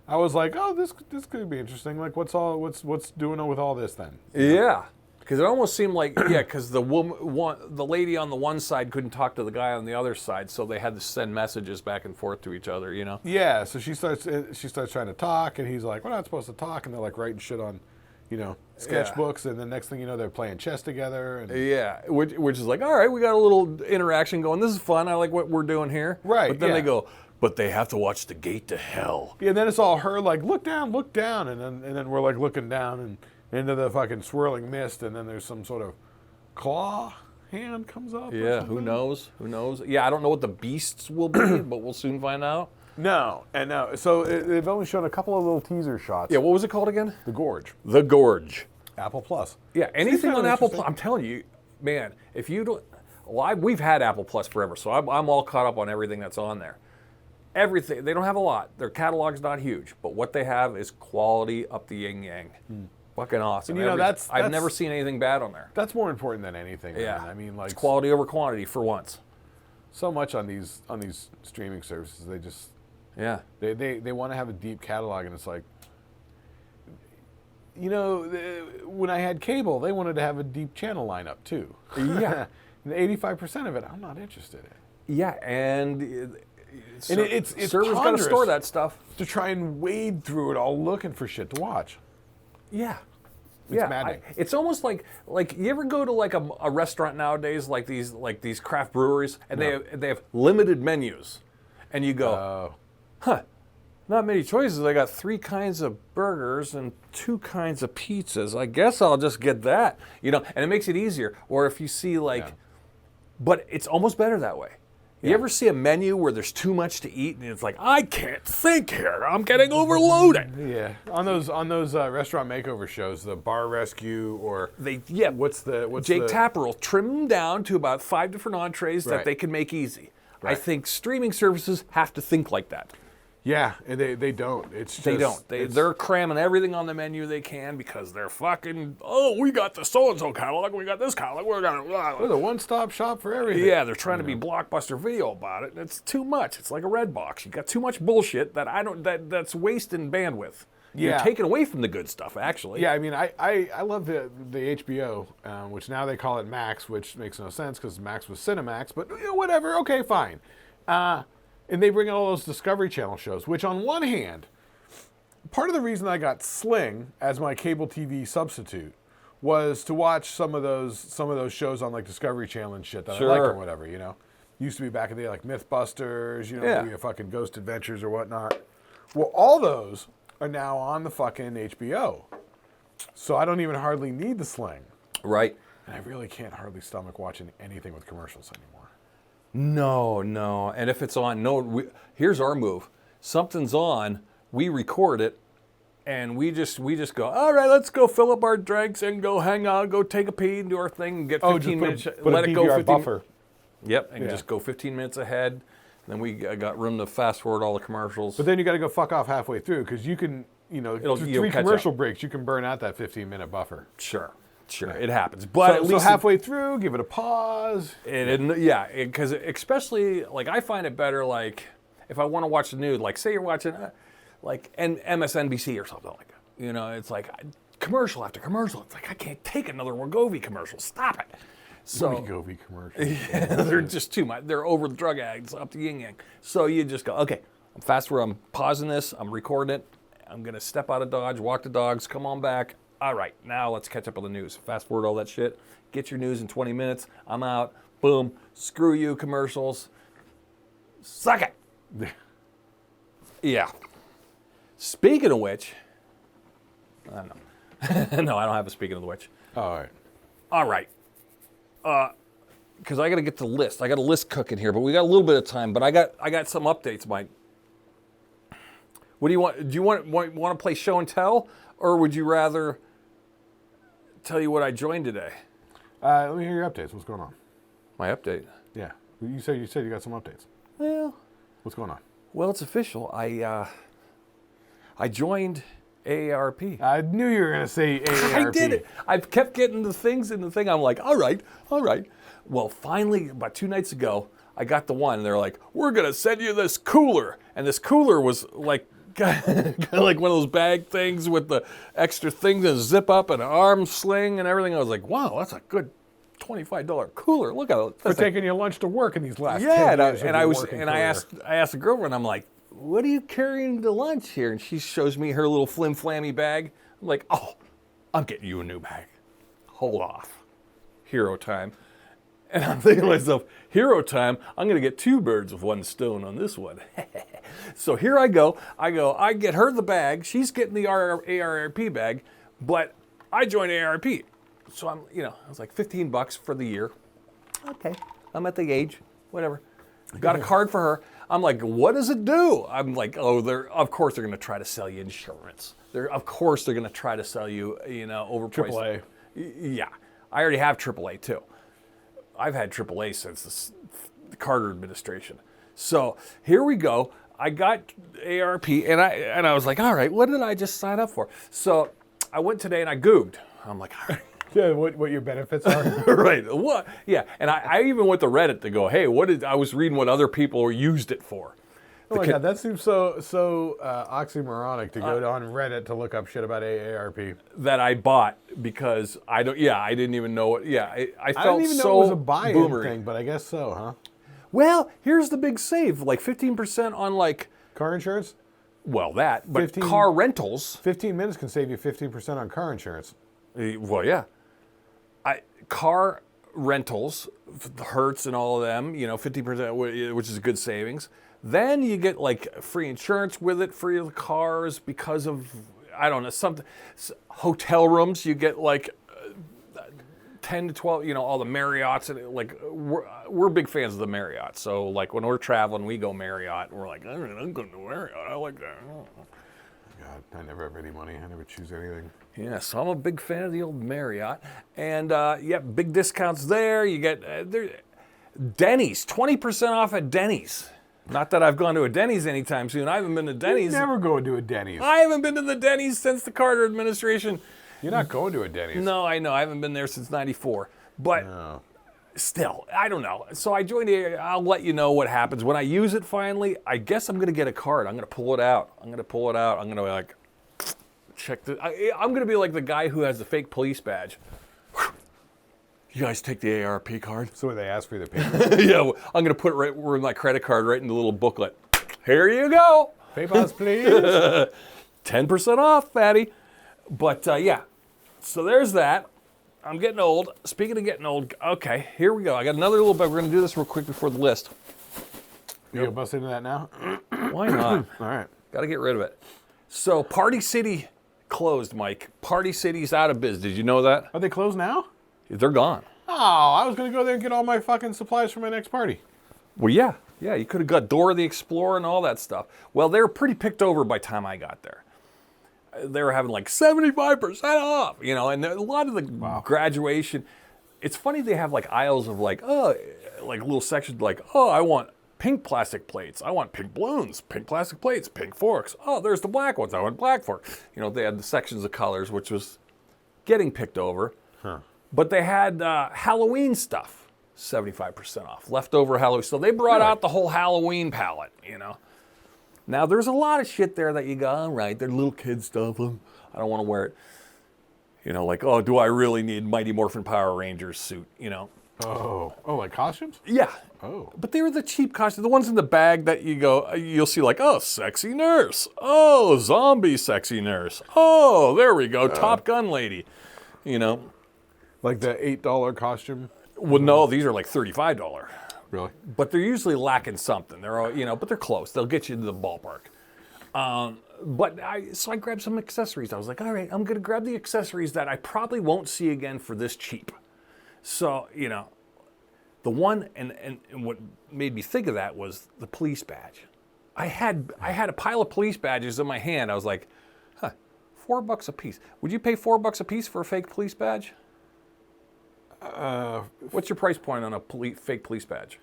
I was like, oh, this could be interesting. Like, what's doing with all this then? Yeah, because it almost seemed like because the lady on the one side couldn't talk to the guy on the other side, so they had to send messages back and forth to each other. You know. Yeah, so she starts trying to talk, and he's like, we're not supposed to talk, and they're like writing shit on, you know, sketchbooks, and the next thing you know, they're playing chess together. And Yeah, which is like, all right, we got a little interaction going. This is fun. I like what we're doing here. Right, But then yeah. they go, but they have to watch the gate to hell. yeah, and then it's all her like, look down, and then we're like looking down and into the fucking swirling mist, and then there's some sort of claw hand comes up. or Yeah, who something. knows? Who knows? Yeah, I don't know what the beasts will be, but we'll soon find out. No. So they've only shown a couple of little teaser shots. Yeah, what was it called again? The Gorge, The Gorge. Apple Plus. Yeah, anything kinda on Apple interesting. Plus. I'm telling you, man, if you don't, well, we've had Apple Plus forever, so I'm all caught up on everything that's on there. Everything. They don't have a lot. Their catalog's not huge, but what they have is quality up the yin yang. Fucking awesome. And you know, Everything. I've that's- never seen anything bad on there. That's more important than anything. Yeah, Man. I mean, like it's quality over quantity for once. so much on these streaming services, they just Yeah. they want to have a deep catalog, and it's like, you know, when I had cable, they wanted to have a deep channel lineup too. Yeah. And 85% of it, I'm not interested in. Yeah, and it's servers got to ponderous. store that stuff. To try and wade through it all looking for shit to watch. Yeah. It's maddening. It's almost like you ever go to like a restaurant nowadays, like these craft breweries, and they have limited menus, and you go, not many choices. I got 3 kinds of burgers and 2 kinds of pizzas. I guess I'll just get that, you know, and it makes it easier. Or if you see but it's almost better that way. You ever see a menu where there's too much to eat and it's like, I can't think here. I'm getting overloaded. Yeah, on those restaurant makeover shows, the Bar Rescue or what's Jake Tapper will trim them down to about 5 different entrees that Right. they can make easy. I Right. think streaming services have to think like that. Yeah, and they don't. It's just, They don't. They're cramming everything on the menu they can because they're fucking, we got the so-and-so catalog, we got this catalog, We're the one-stop shop for everything. Yeah, they're trying to be Blockbuster Video about it. It's too much. It's like a red box. You got too much bullshit that's wasting bandwidth. You're Yeah. taking away from the good stuff, actually. Yeah, I mean, I love the HBO, which now they call it Max, which makes no sense because Max was Cinemax, but you know, whatever. Okay, fine. And they bring in all those Discovery Channel shows, which on one hand, part of the reason I got Sling as my cable TV substitute was to watch some of those shows on like Discovery Channel and shit that I like Sure. or whatever, you know. Used to be back in the day like Mythbusters, you know, Yeah. maybe a fucking Ghost Adventures or whatnot. Well, all those are now on the fucking HBO. So I don't even hardly need the Sling. Right. And I really can't hardly stomach watching anything with commercials anymore. No. And if it's on, here's our move. Something's on, we record it, and we just go, all right, let's go fill up our drinks and go hang out, go take a pee and do our thing and get 15 minutes. Put let a it go DVR 15 buffer. Yep, and you Yeah. just go 15 minutes ahead. And then we got room to fast forward all the commercials. But then you got to go fuck off halfway through because you can, You'll three catch commercial up. breaks, you can burn out that 15-minute buffer. Sure, it happens. But at So least halfway through, give it a pause. because especially like I find it better like if I want to watch the news, like say you're watching like MSNBC or something like that. You know, it's like commercial after commercial. It's like I can't take another Wegovy commercial. Stop it. So Wegovy commercial. yeah, they're just too much. They're over the drug addicts, up to yin yang. So you just go, okay, I'm fast forward. I'm pausing this. I'm recording it. I'm gonna step out of Dodge, walk the dogs, come on back. All right, now let's catch up on the news. Fast forward all that shit. Get your news in 20 minutes. I'm out. Boom. Screw you, commercials. Suck it. Yeah. Speaking of which, I don't know. No, I don't have a speaking of the which. All right. All right. Because I got to get the list. I got a list cooking here, but we got a little bit of time. But I got some updates, Mike. What do you want? Do you want to play show and tell, or would you rather tell you what I joined today? Let me hear your updates. What's going on? My update. Yeah. You said you got some updates. What's going on? Well, it's official. I joined AARP. I knew you were going to say AARP. I did it. I've kept getting the things in the thing. I'm like, all right. Well, finally, about 2 nights ago, I got the one. And they're like, we're going to send you this cooler. And this cooler was like, kind of like one of those bag things with the extra things and zip up and an arm sling and everything. I was like, wow, that's a good $25 cooler. Look at it. For taking your lunch to work in these last 10 years. I asked the girlfriend, I'm like, what are you carrying to lunch here? And she shows me her little flim-flammy bag. I'm like, oh, I'm getting you a new bag. Hold off. Hero time. And I'm thinking to myself, hero time, I'm going to get 2 birds with 1 stone on this one. So here I go. I get her the bag. She's getting the AARP bag, but I joined AARP. So I was like $15 for the year. Okay, I'm at the age, whatever. Got a card for her. I'm like, what does it do? I'm like, of course they're going to try to sell you insurance. Of course they're going to try to sell you, overpriced. AAA. Yeah, I already have AAA too. I've had AAA since the Carter administration. So here we go. I got ARP, and I was like, all right, what did I just sign up for? So I went today and I Googled. I'm like, all right. Yeah, what your benefits are? Right. What? Yeah. And I even went to Reddit to go, hey, I was reading what other people used it for. Oh my God, that seems so oxymoronic to go on Reddit to look up shit about AARP. That I bought because I didn't even know it. Yeah, I felt I didn't even so know it was a buy-in boomery. thing, but I guess so, huh? Well, here's the big save, like 15% on like, Car insurance? well, that, but 15 car rentals. 15 minutes can save you 15% on car insurance. Well, yeah. Car rentals, Hertz and all of them, 50%, which is good savings. Then you get like free insurance with it, free cars because of, I don't know, something. Hotel rooms, you get like 10 to 12, all the Marriotts. And like, we're big fans of the Marriott. So like when we're traveling, we go Marriott. And we're like, I'm going to Marriott. I like that. God, I never have any money. I never choose anything. Yeah, so I'm a big fan of the old Marriott. And, big discounts there. You get Denny's, 20% off at Denny's. Not that I've gone to a Denny's anytime soon. I haven't been to Denny's. You never go to a Denny's. I haven't been to the Denny's since the Carter administration. You're not going to a Denny's. No, I know. I haven't been there since 94. But No. still, I don't know. So I joined I'll let you know what happens. When I use it finally, I guess I'm going to get a card. I'm going to pull it out. I'm going to like, check the. I'm going to be like the guy who has the fake police badge. You guys take the AARP card? So they ask for the paper. Yeah, I'm going to put it right where my credit card right in the little booklet. Here you go. Papers, please. 10% off, fatty. But yeah, so there's that. I'm getting old. Speaking of getting old, okay, here we go. I got another little bit. We're going to do this real quick before the list. You gonna bust into that now? Why not? All right. Got to get rid of it. So Party City closed, Mike. Party City's out of biz. Did you know that? Are they closed now? They're gone. Oh, I was gonna go there and get all my fucking supplies for my next party. Well, yeah. Yeah, you could have got Dora the Explorer and all that stuff. Well, they were pretty picked over by the time I got there. They were having like 75% off, and a lot of the graduation. it's funny they have like aisles of like, oh, like little sections like, oh, I want pink plastic plates. I want pink balloons, pink plastic plates, pink forks. Oh, there's the black ones. I want black forks. You know, they had the sections of colors, which was getting picked over. Huh. But they had Halloween stuff, 75% off, leftover Halloween. So they brought out the whole Halloween palette, you know. Now, there's a lot of shit there that you go, all right, they're little kid stuff. I don't want to wear it. You know, like, oh, do I really need Mighty Morphin Power Rangers suit, you know? Oh, like costumes? Yeah. Oh. But they were the cheap costumes, the ones in the bag that you go, you'll see like, oh, sexy nurse. Oh, zombie sexy nurse. Oh, there we go, Top Gun lady. You know. Like the $8 costume? Well, no, these are like $35. Really? But they're usually lacking something. They're all, you know, but they're close. They'll get you to the ballpark. So I grabbed some accessories. I was like, all right, I'm going to grab the accessories that I probably won't see again for this cheap. So, you know, the one, and what made me think of that was the police badge. I had a pile of police badges in my hand. I was like, huh, $4 a piece. Would you pay $4 a piece for a fake police badge? What's your price point on a fake police badge?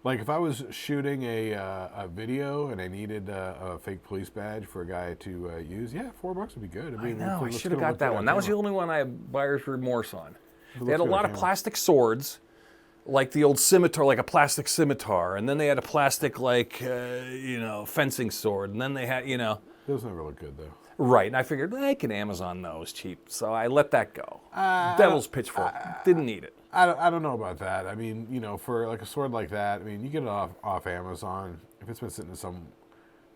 Like if I was shooting a video and I needed a fake police badge for a guy to use, yeah, $4 would be good. I know, I should have got that one. That was the only one I had buyer's remorse on. They had a lot of plastic swords, like the old scimitar, like a plastic scimitar, and then they had a plastic, like, fencing sword, and then they had, you know. Those never look good, though. Right, and I figured I can Amazon those cheap, so I let that go. Devil's pitchfork, didn't need it. I don't know about that. I mean, you know, for like a sword like that, I mean, you get it off Amazon. If it's been sitting in some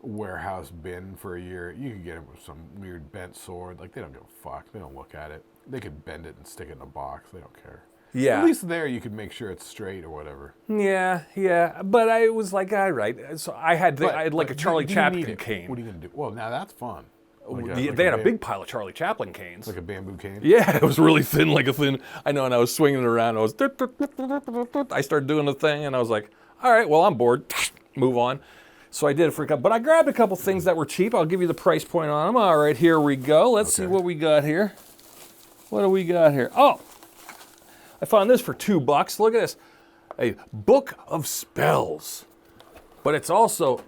warehouse bin for a year, you could get it with some weird bent sword. Like, they don't give a fuck. They don't look at it. They could bend it and stick it in a box. They don't care. Yeah. At least there you could make sure it's straight or whatever. Yeah. But I was like, all right. So I had like a Charlie Chaplin cane. What are you going to do? Well, now that's fun. They had a big pile of Charlie Chaplin canes. Like a bamboo cane? Yeah, it was really thin, like a thin. I know, and I was swinging it around. I started doing the thing, and I was like, all right, well, I'm bored. Move on. So I did it for a couple. But I grabbed a couple things that were cheap. I'll give you the price point on them. All right, here we go. Let's see what we got here. What do we got here? Oh, I found this for $2. Look at this. A book of spells. But it's also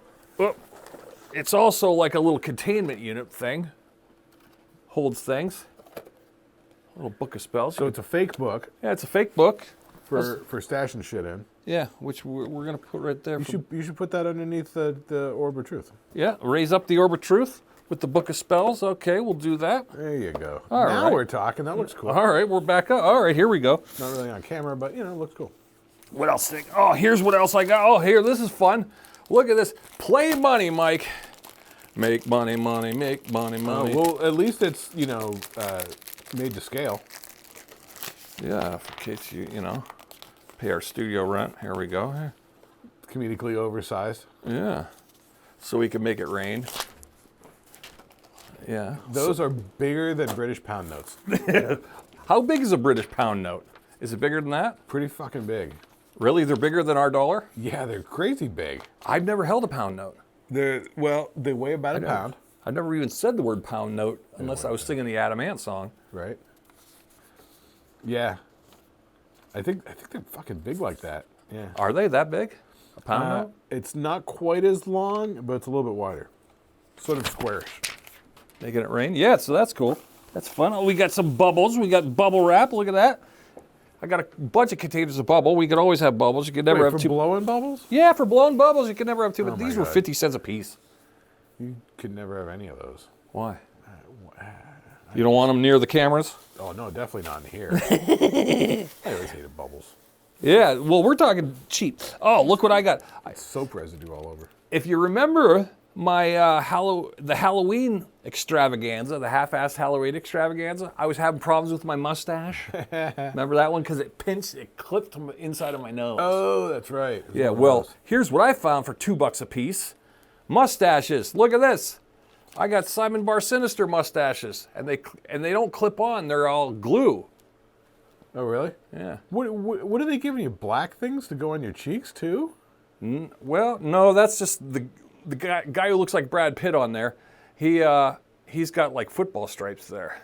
like a little containment unit thing. Holds things. A little book of spells. So it's a fake book. Yeah, it's a fake book. For stashing shit in. Yeah, which we're going to put right there. You should put that underneath the Orb of Truth. Yeah, raise up the Orb of Truth with the book of spells. Okay, we'll do that. There you go. Now we're talking. That looks cool. All right, we're back up. All right, here we go. Not really on camera, but, you know, it looks cool. What else? Oh, here's what else I got. Oh, here, this is fun. Look at this. Play money, Mike. Make money, make money. Well, at least it's, you know, made to scale. Yeah, in case you pay our studio rent. Here we go. Comedically oversized. Yeah. So we can make it rain. Yeah. Those are bigger than British pound notes. How big is a British pound note? Is it bigger than that? Pretty fucking big. Really? They're bigger than our dollar? Yeah, they're crazy big. I've never held a pound note. They weigh about a pound. I've never even said the word pound note unless I was singing the Adam Ant song. Right. Yeah. I think they're fucking big like that. Yeah. Are they that big? A pound note? It's not quite as long, but it's a little bit wider. Sort of squarish. Making it rain? Yeah, so that's cool. That's fun. Oh, we got some bubbles. We got bubble wrap. Look at that. I got a bunch of containers of bubble. We could always have bubbles. You could never have for two. blowing bubbles? Yeah, for blowing bubbles, you could never have two. But Oh these my were God. 50 cents a piece. You could never have any of those. Why? You don't want them near the cameras? Oh, no, definitely not in here. I always hated bubbles. Yeah, well, we're talking cheap. Oh, look what I got. Soap residue all over. If you remember my the Halloween extravaganza, the half-assed Halloween extravaganza, I was having problems with my mustache. Remember that one? Because it clipped to the inside of my nose. Oh, that's right. Yeah, well, here's what I found for $2 a piece. Mustaches. Look at this. I got Simon Bar Sinister mustaches, and they don't clip on. They're all glue. Oh, really? Yeah. What are they giving you? Black things to go on your cheeks, too? Well, no, that's just the guy who looks like Brad Pitt on there. He's got like football stripes there.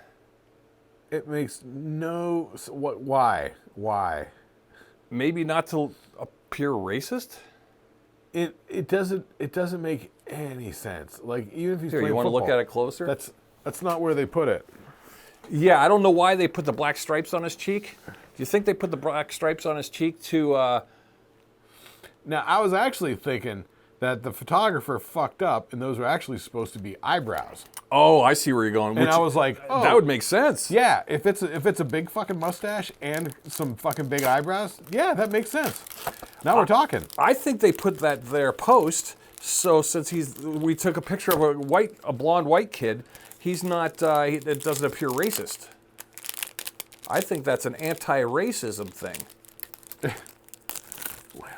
It makes no. What? Why? Why? Maybe not to appear racist. It doesn't make any sense. Like even if he's Here, playing you want to look football, at it closer? That's not where they put it. Yeah, I don't know why they put the black stripes on his cheek. Do you think they put the black stripes on his cheek to? Now I was actually thinking that the photographer fucked up, and those were actually supposed to be eyebrows. Oh, I see where you're going. And I was like, oh, that would make sense. Yeah, if it's a big fucking mustache and some fucking big eyebrows, yeah, that makes sense. Now we're talking. I think they put that there post. So since we took a picture of a blonde white kid, he's not. It doesn't appear racist. I think that's an anti-racism thing. Well,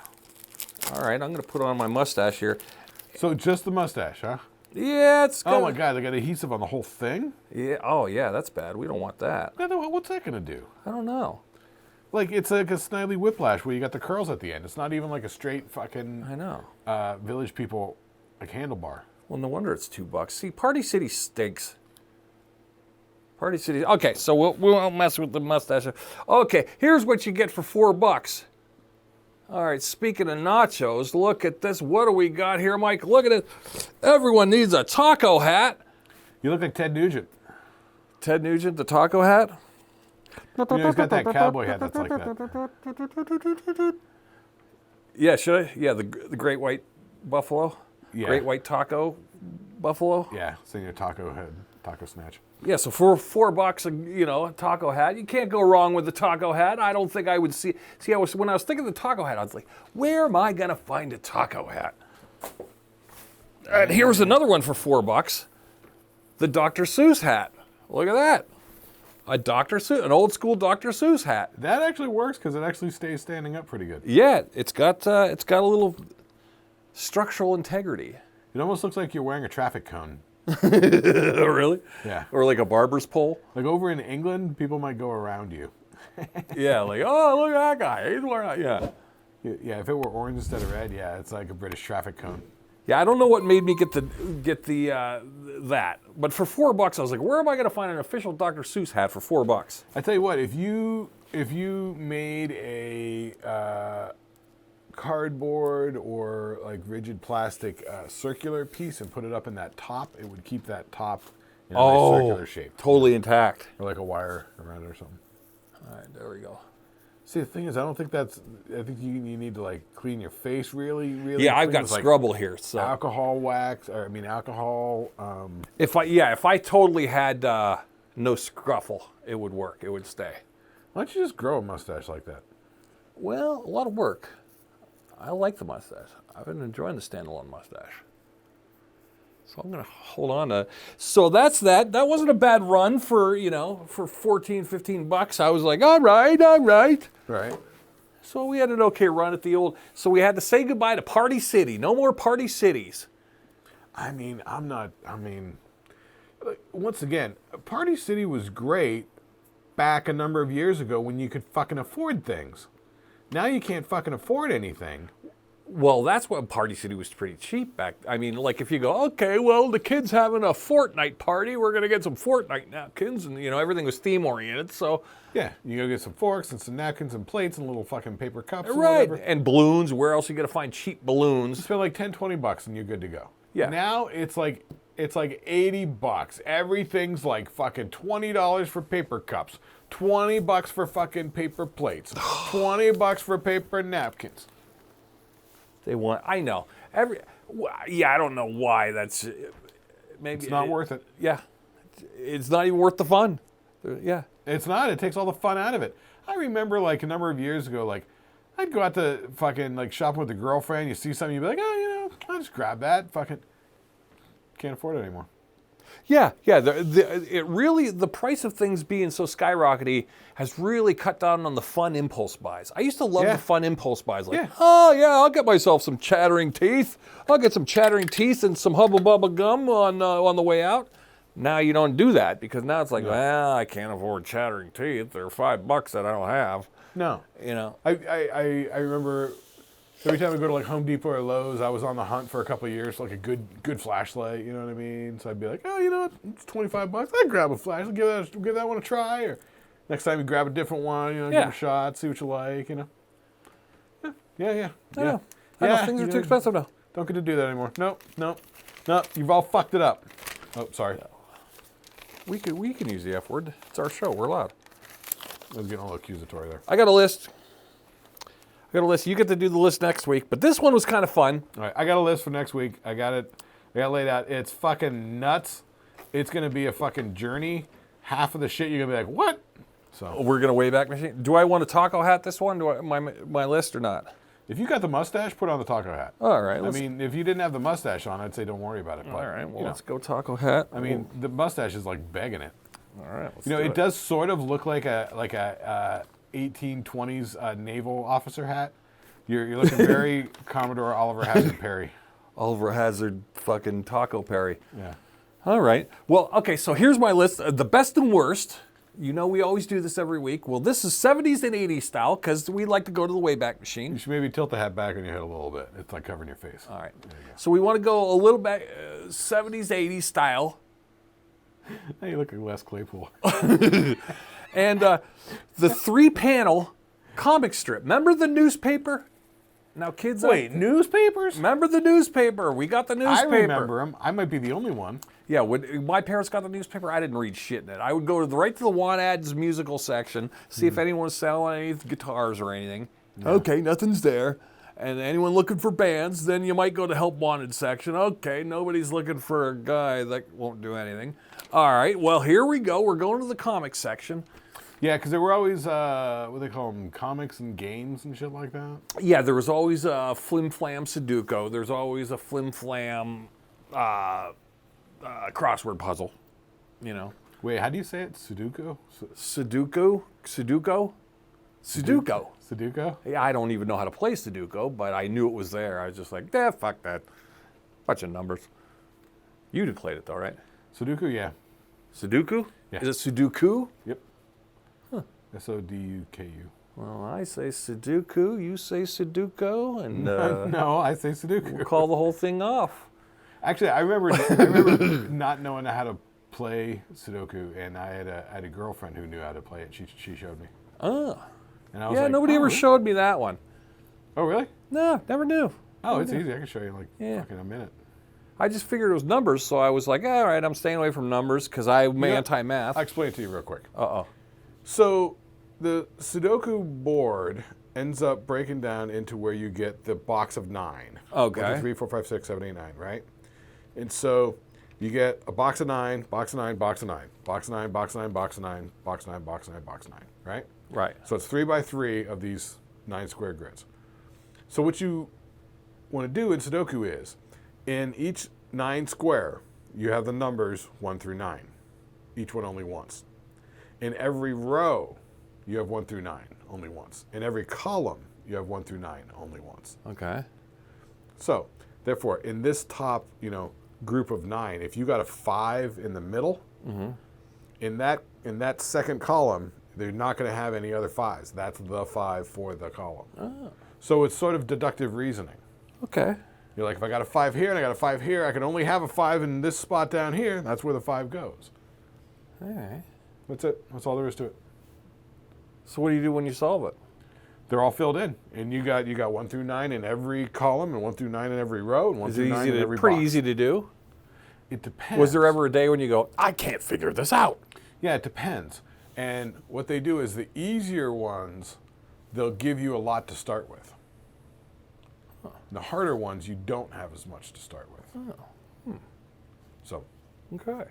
all right, I'm going to put on my mustache here. So just the mustache, huh? Yeah, it's good. Oh my God, they got adhesive on the whole thing? Yeah. Oh yeah, that's bad. We don't want that. What's that gonna do? I don't know. Like it's like a Snidely Whiplash where you got the curls at the end. It's not even like a straight fucking I know. Village People like handlebar. Well, no wonder it's $2. See, Party City stinks. Party City. Okay, so we won't mess with the mustache. Okay, here's what you get for $4. All right, speaking of nachos, look at this. What do we got here, Mike? Look at it. Everyone needs a taco hat. You look like Ted Nugent. Ted Nugent, the taco hat? You know, he's got that cowboy hat that's like that. Yeah, should I? Yeah, the great white buffalo. Yeah. Great white taco buffalo. Yeah, senior taco head, taco snatch. Yeah, so for $4, a taco hat, you can't go wrong with the taco hat. I don't think I would see. When I was thinking of the taco hat, I was like, where am I gonna find a taco hat? And here's another one for $4, the Dr. Seuss hat. Look at that, an old school Dr. Seuss hat. That actually works because it actually stays standing up pretty good. Yeah, it's got a little structural integrity. It almost looks like you're wearing a traffic cone. Really? Yeah. Or like a barber's pole. Like over in England, people might go around you. Yeah, like, oh, look at that guy. He's wearing, yeah. Yeah, if it were orange instead of red, yeah, it's like a British traffic cone. Yeah, I don't know what made me get that, but for $4, I was like, where am I going to find an official Dr. Seuss hat for $4? I tell you what, if you made a cardboard or like rigid plastic circular piece and put it up in that top, it would keep that top in a nice circular shape. Totally intact. Or like a wire around it or something. All right, there we go. See, the thing is, I think you need to like clean your face really. Yeah, I've got with, like, scrubble here. So alcohol wax, alcohol. if I totally had no scruffle, it would work. It would stay. Why don't you just grow a mustache like that? Well, a lot of work. I like the mustache. I've been enjoying the standalone mustache. So I'm going to hold on to. So that's that. That wasn't a bad run for $14-15. I was like, all right. Right. So we had an okay run at the old. So we had to say goodbye to Party City. No more Party Cities. Once again, Party City was great back a number of years ago when you could fucking afford things. Now you can't fucking afford anything. Well, that's what Party City was pretty cheap back. I mean, like if you go, okay, well, the kid's having a Fortnite party, we're going to get some Fortnite napkins, and everything was theme oriented. So yeah, you go get some forks and some napkins and plates and little fucking paper cups and right, whatever. And balloons. Where else are you going to find cheap balloons? Spend like $10-20 and you're good to go. Yeah. Now it's like $80. Everything's like fucking $20 for paper cups, $20 for fucking paper plates, $20 for paper napkins. I know. I don't know why that's. Maybe it's not worth it. Yeah, it's not even worth the fun. Yeah, it's not. It takes all the fun out of it. I remember like a number of years ago, like I'd go out to fucking like shopping with a girlfriend. You see something, you'd be like, oh, I'll just grab that. Fucking can't afford it anymore. Yeah. The price of things being so skyrocketing has really cut down on the fun impulse buys. I used to love the fun impulse buys. Like, I'll get myself some chattering teeth. I'll get some chattering teeth and some Hubba Bubba gum on the way out. Now you don't do that because now it's like, well, I can't afford chattering teeth. They're $5 that I don't have. No. I remember Every time I go to like Home Depot or Lowe's, I was on the hunt for a couple of years, like a good flashlight. You know what I mean? So I'd be like, oh, you know what? It's $25. I'd grab a flashlight, give that one a try. Or next time you grab a different one, you know, give it a shot, see what you like. You know? Yeah. I know. Things are too expensive now. Don't get to do that anymore. Nope. You've all fucked it up. Oh, sorry. We can use the F word. It's our show. We're allowed. I was getting a little accusatory there. I got a list. You get to do the list next week, but this one was kind of fun. All right, I got a list for next week. I got it laid out. It's fucking nuts. It's going to be a fucking journey. Half of the shit you're going to be like, what? So we're going to Wayback Machine. Do I want a taco hat this one? Do I my list or not? If you got the mustache, put on the taco hat. All right. I mean, if you didn't have the mustache on, I'd say don't worry about it. But, all right. Well, let's go taco hat. I mean, the mustache is like begging it. All right. Let's it does sort of look like a 1820s naval officer hat. You're looking very Commodore Oliver Hazard Perry. Oliver Hazard fucking Taco Perry. Yeah. All right. Well, okay, so here's my list. The best and worst. You know we always do this every week. Well, this is 70s and 80s style because we like to go to the Wayback Machine. You should maybe tilt the hat back on your head a little bit. It's like covering your face. All right. So we want to go a little back 70s, 80s style. Hey, you look like Les Claypool. And the 3-panel comic strip. Remember the newspaper? Now, kids... Wait, newspapers? Remember the newspaper? We got the newspaper. I remember them. I might be the only one. Yeah, when my parents got the newspaper, I didn't read shit in it. I would go right to the want ads musical section, see if anyone was selling any guitars or anything. Yeah. Okay, nothing's there. And anyone looking for bands, then you might go to help wanted section. Okay, nobody's looking for a guy that won't do anything. All right, well, here we go. We're going to the comics section. Yeah, because there were always, what do they call them, comics and games and shit like that? Yeah, there was always a Flim Flam Sudoku. There's always a Flim Flam crossword puzzle, you know. Wait, how do you say it? Sudoku? Sudoku? Sudoku? Sudoku. Sudoku? Yeah, I don't even know how to play Sudoku, but I knew it was there. I was just like, fuck that. Bunch of numbers. You played it though, right? Sudoku, yeah. Sudoku? Yeah. Is it Sudoku? Yep. Huh. Sudoku. Well, I say Sudoku, you say Sudoku, and no, I say Sudoku. We'll call the whole thing off. Actually, I remember not knowing how to play Sudoku, and I had a girlfriend who knew how to play it. She showed me. Oh. And I was yeah, like, nobody ever showed me that one. Oh, really? No, never knew. Oh, it's easy. I can show you in fucking a minute. I just figured it was numbers, so I was like, all right, I'm staying away from numbers because I'm anti-math. I'll explain it to you real quick. Uh-oh. So the Sudoku board ends up breaking down into where you get the box of 9. Okay. 1, 2, 3, 4, 5, 6, 7, 8, 9, right? And so you get a box of 9, box of 9, box of 9, box of 9, box of 9, box of 9, box of 9, box of 9, box of 9, right? Right. So it's 3 by 3 of these 9 square grids. So what you want to do in Sudoku is, in each 9 square, you have the numbers 1 through 9, each one only once. In every row, you have 1 through 9, only once. In every column, you have 1 through 9, only once. Okay. So, therefore, in this top, group of 9, if you got a 5 in the middle, in that second column, they're not going to have any other 5s. That's the 5 for the column. Oh. So it's sort of deductive reasoning. Okay. You're like, if I got a 5 here and I got a 5 here, I can only have a 5 in this spot down here. That's where the 5 goes. All right. That's it. That's all there is to it. So what do you do when you solve it? They're all filled in, and you got 1 through 9 in every column, and 1 through 9 in every row, and 1 through 9 in every box. Pretty easy to do. It depends. Was there ever a day when you go, I can't figure this out? Yeah, it depends. And what they do is the easier ones, they'll give you a lot to start with. Huh. The harder ones, you don't have as much to start with. Oh. So. Okay.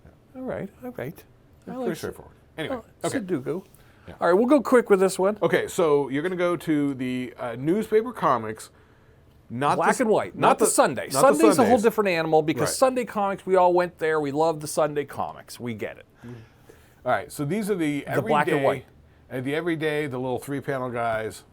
Yeah. All right. Pretty straightforward. Anyway, okay. Sudoku. Yeah. All right, we'll go quick with this one. Okay, so you're going to go to the newspaper comics. Not Black and white, not the Sunday. Not Sunday's a whole different animal because Sunday comics, we all went there. We love the Sunday comics. We get it. All right, so these are the everyday, black and white. The everyday, the little 3-panel guys.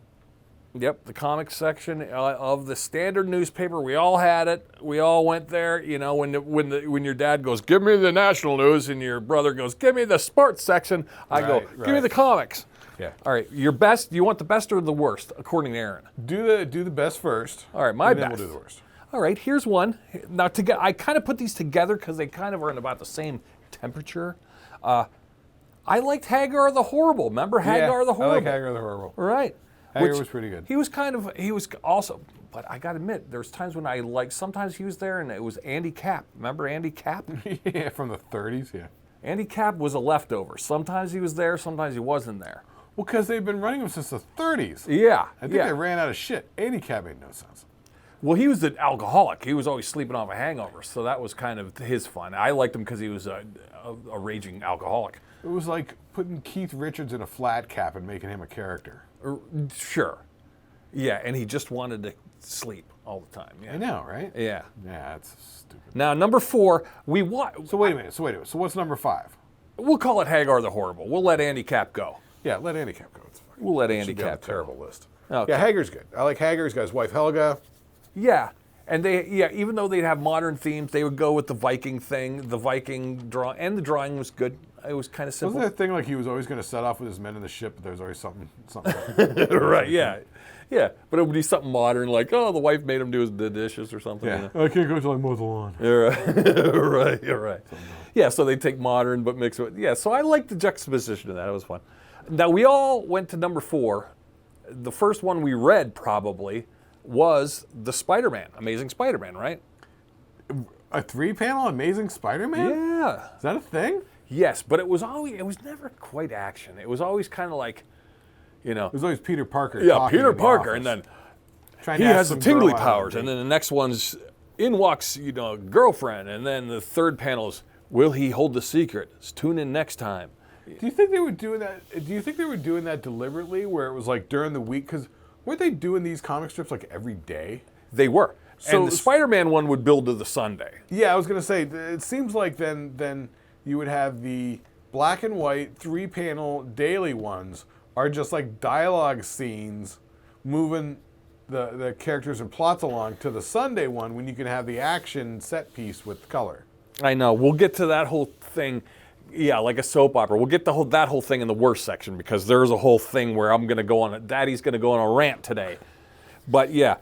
Yep, the comics section of the standard newspaper. We all had it. We all went there. When your dad goes, give me the national news, and your brother goes, give me the sports section, I go, give me the comics. Yeah. All right, your best. You want the best or the worst, according to Aaron? Do the best first. All right, my and best. Then we'll do the worst. All right, here's one. Now, I kind of put these together because they kind of are in about the same temperature. I liked Hagar the Horrible. Remember Hagar the Horrible? I like Hagar the Horrible. Right. Hagar was pretty good. He was also, but I got to admit, there's times when I sometimes he was there and it was Andy Capp. Remember Andy Capp? Yeah, from the 30s, yeah. Andy Capp was a leftover. Sometimes he was there, sometimes he wasn't there. Well, because they've been running them since the 30s. Yeah. I think they ran out of shit. Andy Capp made no sense. Well, he was an alcoholic. He was always sleeping off a hangover, so that was kind of his fun. I liked him because he was a raging alcoholic. It was like putting Keith Richards in a flat cap and making him a character. Sure. Yeah, and he just wanted to sleep all the time. Yeah. I know, right? Yeah. Yeah, that's stupid. Now, number 4, So wait a minute. So what's number 5? We'll call it Hagar the Horrible. We'll let Andy Capp go. Yeah, let Andy Capp go. It's fine. We'll let It Andy should be on Capp the go. terrible list. Okay. Yeah, Hagar's good. I like Hagar. He's got his wife Helga. Yeah. And even though they'd have modern themes, they would go with the Viking thing, the Viking draw, and the drawing was good. It was kind of simple. Wasn't that thing like he was always going to set off with his men in the ship, but there was always something. Right, yeah. Yeah, but it would be something modern, like, oh, the wife made him do the dishes or something. Yeah. You know? I can't go till I mow the lawn. You're right. Right, you're right. Yeah, so they take modern but mix it. Yeah, so I like the juxtaposition of that. It was fun. Now, we all went to number 4. The first one we read probably was the Spider-Man, Amazing Spider-Man, right? A 3-panel Amazing Spider-Man? Yeah. Is that a thing? Yes, but it was never quite action. It was always kind of like, you know. It was always Peter Parker. Yeah, talking Peter in the Parker, office, and then trying he to ask has the some tingly girl out on a powers, date. and then the next one's in walks, girlfriend, and then the third panel is, will he hold the secret? Tune in next time. Do you think they were doing that? Do you think they were doing that deliberately, where it was like during the week? Because weren't they doing these comic strips like every day? They were. So And the Spider-Man one would build to the Sunday. Yeah, I was gonna say. It seems like then you would have the black and white 3-panel daily ones are just like dialogue scenes, moving the characters and plots along to the Sunday one when you can have the action set piece with color. I know. We'll get to that whole thing. Yeah, like a soap opera. We'll get that whole thing in the worst section because there's a whole thing where Daddy's going to go on a rant today. But yeah.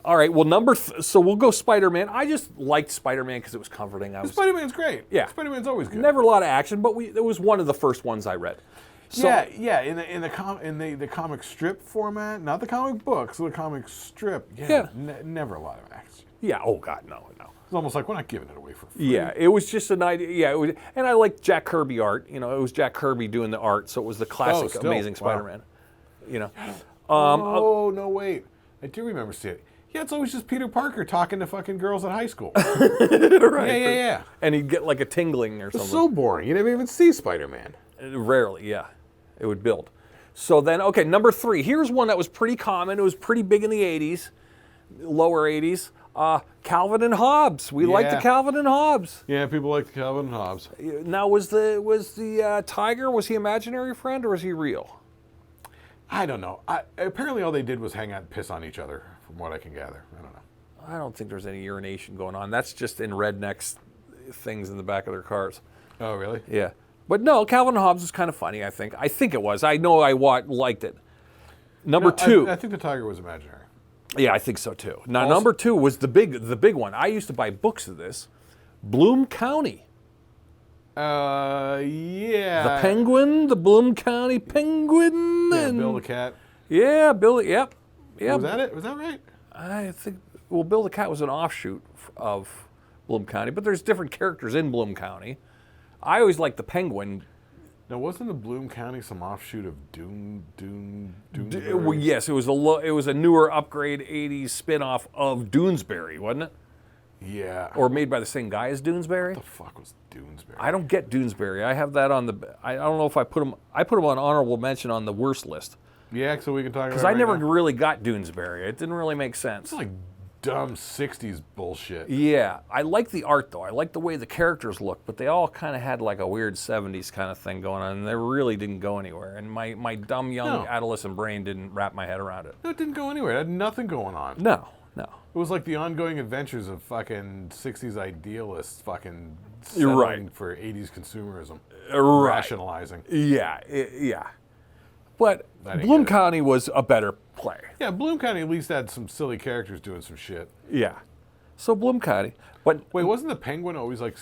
All right, well, so we'll go Spider-Man. I just liked Spider-Man because it was comforting. Spider-Man's great. Yeah. Spider-Man's always good. Never a lot of action, but it was one of the first ones I read. So, yeah. In the comic strip format, not the comic books, the comic strip. Yeah. Never a lot of action. Yeah. Oh God, no. It's almost like we're not giving it away for free. Yeah, it was just an idea. Yeah, and I like Jack Kirby art. It was Jack Kirby doing the art, so it was the classic Amazing Spider-Man. Oh no, wait! I do remember seeing it. Yeah, it's always just Peter Parker talking to fucking girls at high school. Right. Yeah. And he'd get like a tingling or something. It's so boring. You never even see Spider-Man. Rarely, yeah. It would build. So then, okay, number 3. Here's one that was pretty common. It was pretty big in the 80s, lower 80s. Calvin and Hobbes. We liked the Calvin and Hobbes. Yeah, people like the Calvin and Hobbes. Now, was the tiger, was he imaginary friend or was he real? I don't know. Apparently all they did was hang out and piss on each other, from what I can gather. I don't know. I don't think there's any urination going on. That's just in rednecks things in the back of their cars. Oh, really? Yeah. But no, Calvin and Hobbes was kind of funny, I think. I think it was. I know I liked it. Number 2. I think the tiger was imaginary. Yeah, I think so too. Now, number 2 was the big one. I used to buy books of this. Bloom County. Yeah. The Penguin, the Bloom County Penguin. Yeah, Bill the Cat. Yeah, Billy, yep. Was that it? Was that right? I think, well, Bill the Cat was an offshoot of Bloom County, but there's different characters in Bloom County. I always liked the Penguin. Now, wasn't the Bloom County some offshoot of Doom? Well, yes, it was a newer upgrade 80s spin-off of Doonesbury, wasn't it? Yeah. Or made by the same guy as Doonesbury? What the fuck was Doonesbury? I don't get Doonesbury. I have that on I don't know if I put him on honorable mention on the worst list. Yeah, so we can talk about it. Because I never really got Doonesbury. It didn't really make sense. It's like dumb 60s bullshit. Yeah, I like the art though. I like the way the characters look, but they all kind of had like a weird 70s kind of thing going on, and they really didn't go anywhere. And my dumb young adolescent brain didn't wrap my head around it. No, it didn't go anywhere. It had nothing going on. No. It was like the ongoing adventures of fucking 60s idealists fucking You're right. settling for 80s consumerism. Right. Rationalizing. Yeah, yeah. But I didn't Bloom get it. County was a better play. Yeah, Bloom County at least had some silly characters doing some shit. Yeah. So Bloom County. But Wait, wasn't the penguin always like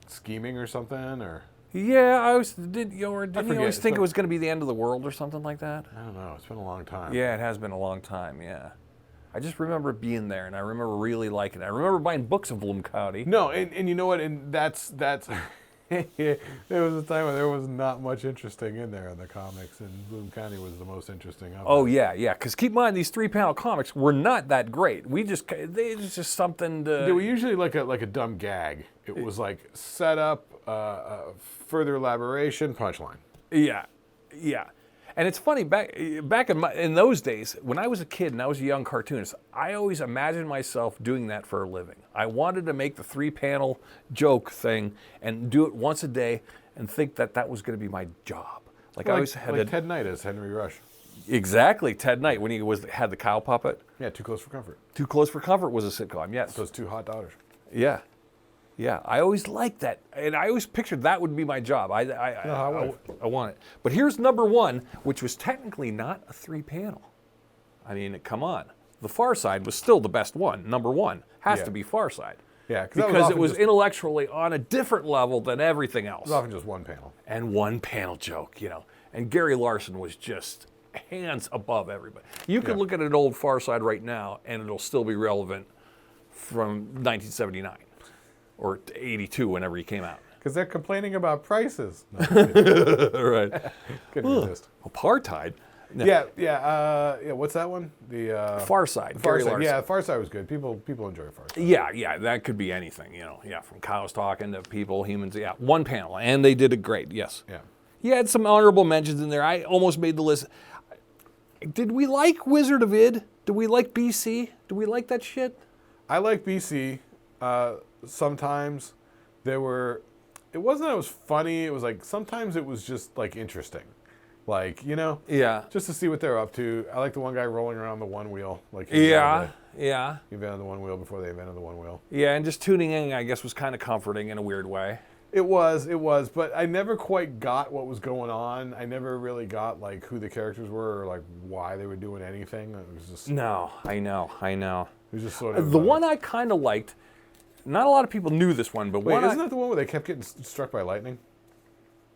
scheming or something? Or yeah, I always didn't you always forget. think it was going to be the end of the world or something like that? I don't know. It's been a long time. Yeah, it has been a long time, yeah. I just remember being there, and I remember really liking it. I remember buying books of Bloom County. No, and you know what? And that's there was a time when there was not much interesting in there in the comics, and Bloom County was the most interesting of Oh, it. yeah. Because keep in mind, these 3-panel comics were not that great. It's just something to... They were usually like a dumb gag. It was like setup, further elaboration, punchline. Yeah. And it's funny, back in those days, when I was a kid and I was a young cartoonist, I always imagined myself doing that for a living. I wanted to make the 3-panel joke thing and do it once a day and think that was going to be my job. I always had Ted Knight as Henry Rush. Exactly, Ted Knight, when he had the cow puppet. Yeah, Too Close for Comfort. Too Close for Comfort was a sitcom, yes. Those two hot daughters. Yeah. I always liked that, and I always pictured that would be my job. I want it. But here's number 1, which was technically not a 3-panel. I mean, come on. The Far Side was still the best one. Number 1 has to be Far Side. Yeah, because it was intellectually on a different level than everything else. It was often just one panel. And one panel joke, And Gary Larson was just hands above everybody. You can look at an old Far Side right now, and it'll still be relevant from 1979. Or 82, whenever he came out. Because they're complaining about prices. No, Right. couldn't resist. Apartheid? No. Yeah. What's that one? The Far Side. Far Gary Side. Larson. Yeah, Far Side was good. People enjoy Far Side. Yeah, that could be anything, Yeah, from cows talking to people, humans. Yeah, one panel, and they did it great. Yes. Yeah. He had some honorable mentions in there. I almost made the list. Did we like Wizard of Id? Did we like BC? Did we like that shit? I like BC. Sometimes it wasn't that it was funny, it was like sometimes it was just like interesting. Like, Yeah. just to see what they're up to. I like the one guy rolling around the one wheel. Like Yeah. He invented the one wheel before they invented the one wheel. Yeah, and just tuning in, I guess, was kind of comforting in a weird way. It was, but I never quite got what was going on. I never really got like who the characters were or like why they were doing anything. It was just No, I know. It was just sort of The one I kind of liked, not a lot of people knew this one, but Wait, isn't that the one where they kept getting struck by lightning?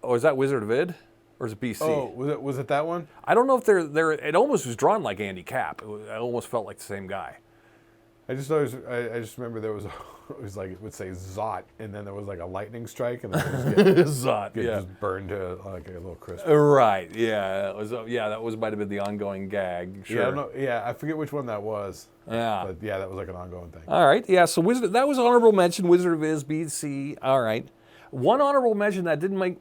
Oh, is that Wizard of Id? Or is it BC? Oh, was it that one? I don't know if they're it almost was drawn like Andy Capp. I almost felt like the same guy. I just thought I just remember there was it was like it would say Zot, and then there was like a lightning strike, and then it would just Zot, get yeah. just burned to like a little crisp. Right, yeah. That might have been the ongoing gag. Sure. Yeah, I don't know, yeah, I forget which one that was. Yeah. But yeah, that was like an ongoing thing. All right, yeah, so that was honorable mention, Wizard of Iz, BC. All right. One honorable mention that didn't make,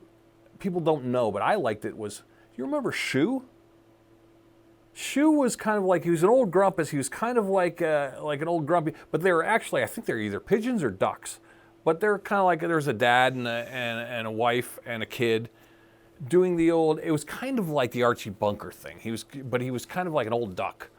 people don't know, but I liked it was, you remember Shoe? Shoe was kind of like, he was an old grumpus. He was kind of like an old grumpy, but they were actually, I think they're either pigeons or ducks. But they're kind of like, there's a dad and a wife and a kid doing the old, it was kind of like the Archie Bunker thing. He was kind of like an old duck.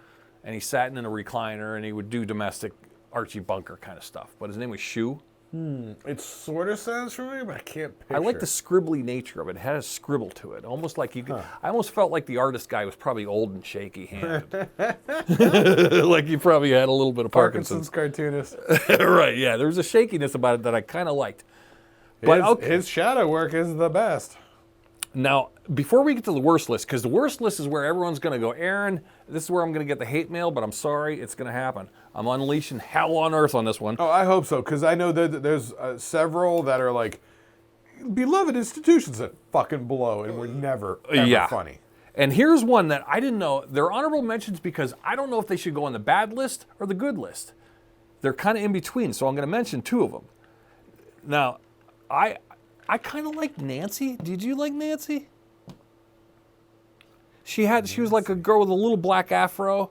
And he sat in a recliner and he would do domestic Archie Bunker kind of stuff. But his name was Shoe. It sort of sounds familiar, but I can't picture. I like the scribbly nature of it. It had a scribble to it, almost like you could. I almost felt like the artist guy was probably old and shaky-handed, like he probably had a little bit of Parkinson's. cartoonist. Right? Yeah, there was a shakiness about it that I kind of liked. But His shadow work is the best. Now, before we get to the worst list, because the worst list is where everyone's going to go, Aaron, this is where I'm going to get the hate mail, but I'm sorry, it's going to happen. I'm unleashing hell on earth on this one. Oh, I hope so, because I know that there's several that are like beloved institutions that fucking blow and were never ever funny. And here's one that I didn't know. They're honorable mentions because I don't know if they should go on the bad list or the good list. They're kind of in between, so I'm going to mention two of them. Now, I kind of like Nancy. Did you like Nancy? She was like a girl with a little black afro,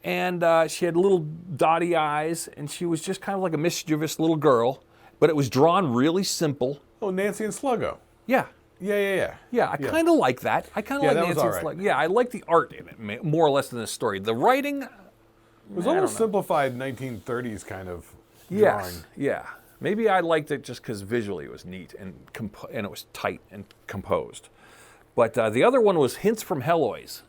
and she had little dotty eyes, and she was just kind of like a mischievous little girl, but it was drawn really simple. Oh, Nancy and Sluggo. Yeah. Yeah. Yeah, I kind of like that. I kind of like Nancy and Sluggo. Yeah, I like the art in it more or less than the story. The writing, it was almost simplified 1930s kind of drawing. Yes, yeah. Maybe I liked it just because visually it was neat and it was tight and composed. But the other one was Hints from Heloise.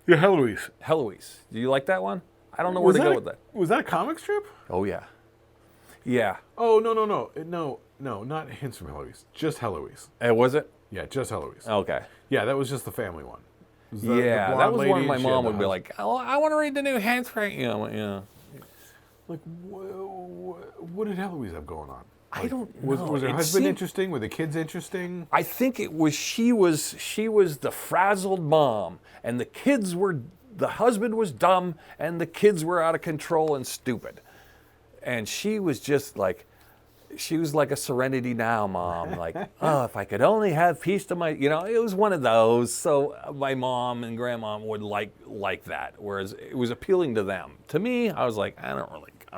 Yeah, Heloise. Heloise. Do you like that one? I don't know where to go with that. Was that a comic strip? Oh, yeah. Yeah. Oh, no, not Hints from Heloise. Just Heloise. Was it? Yeah, just Heloise. Okay. Yeah, that was just the family one. It was the That was blonde one lady, my and she mom had would be like, oh, I want to read the new Hints from... Yeah. Like, what did Heloise have going on? I don't know. Was her husband interesting? Were the kids interesting? I think it was she was the frazzled mom, and the husband was dumb, and the kids were out of control and stupid. And she was just like, she was like a Serenity Now mom, like, oh, if I could only have peace to my, it was one of those. So my mom and grandma would like that, whereas it was appealing to them. To me, I was like, I'm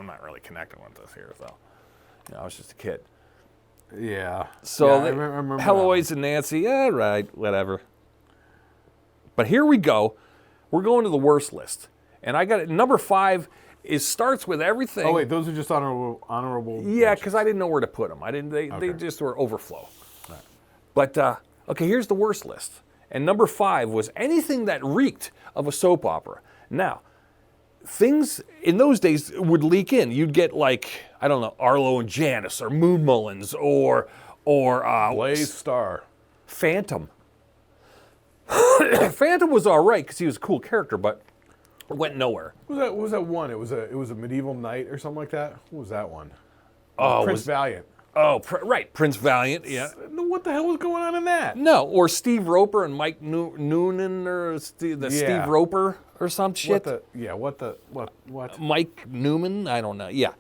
not really connecting with this here, so. I was just a kid. Yeah. So I remember Heloise and Nancy, yeah, right, whatever. But here we go. We're going to the worst list. And I got it. Number 5 starts with everything. Oh, wait, those are just honorable Yeah, because I didn't know where to put them. They just were overflow. Right. But, okay, here's the worst list. And number 5 was anything that reeked of a soap opera. Now, things in those days would leak in. You'd get like, I don't know, Arlo and Janice or Moon Mullins or Blaze Star. Phantom. Phantom was all right because he was a cool character, but went nowhere. What was that one? It was a medieval knight or something like that. What was that one? Prince Valiant. Oh, right, Prince Valiant. Yeah. What the hell was going on in that? No, or Steve Roper and Mike Noonan or Steve Roper or some shit. What? Mike Newman. I don't know. Yeah.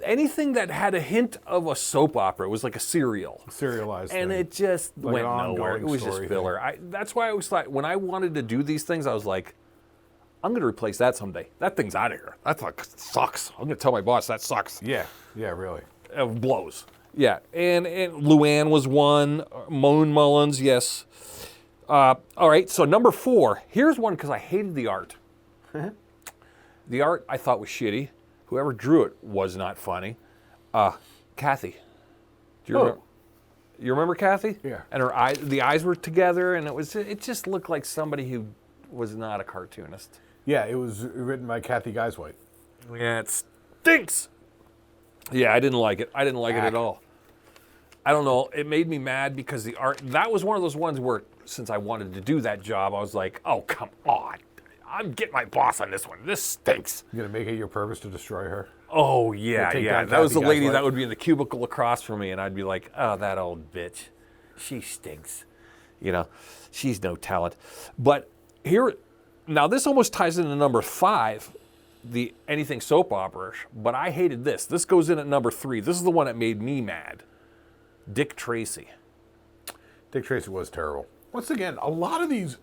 Anything that had a hint of a soap opera. It was like a serial. Serialized and thing. It just like went nowhere. It was just filler. That's why I was like, when I wanted to do these things, I was like, I'm going to replace that someday. That thing's out of here. That sucks. I'm going to tell my boss that sucks. Yeah, really. It blows. Yeah, and Luann was one. Moon Mullins, yes. All right, so number 4. Here's one because I hated the art. The art I thought was shitty. Whoever drew it was not funny. Kathy. Do you remember? You remember Kathy? Yeah. And the eyes were together, and it just looked like somebody who was not a cartoonist. Yeah, it was written by Kathy Guyswhite. Yeah, it stinks. Yeah, I didn't like it. I didn't like it at all. I don't know. It made me mad because the art, that was one of those ones where, since I wanted to do that job, I was like, oh, come on. I'm getting my boss on this one. This stinks. You're going to make it your purpose to destroy her? Oh, yeah. That was the lady that would be in the cubicle across from me, and I'd be like, oh, that old bitch. She stinks. She's no talent. But here, now this almost ties into number 5, the anything soap opera, but I hated this. This goes in at number 3. This is the one that made me mad. Dick Tracy. Dick Tracy was terrible. Once again, a lot of these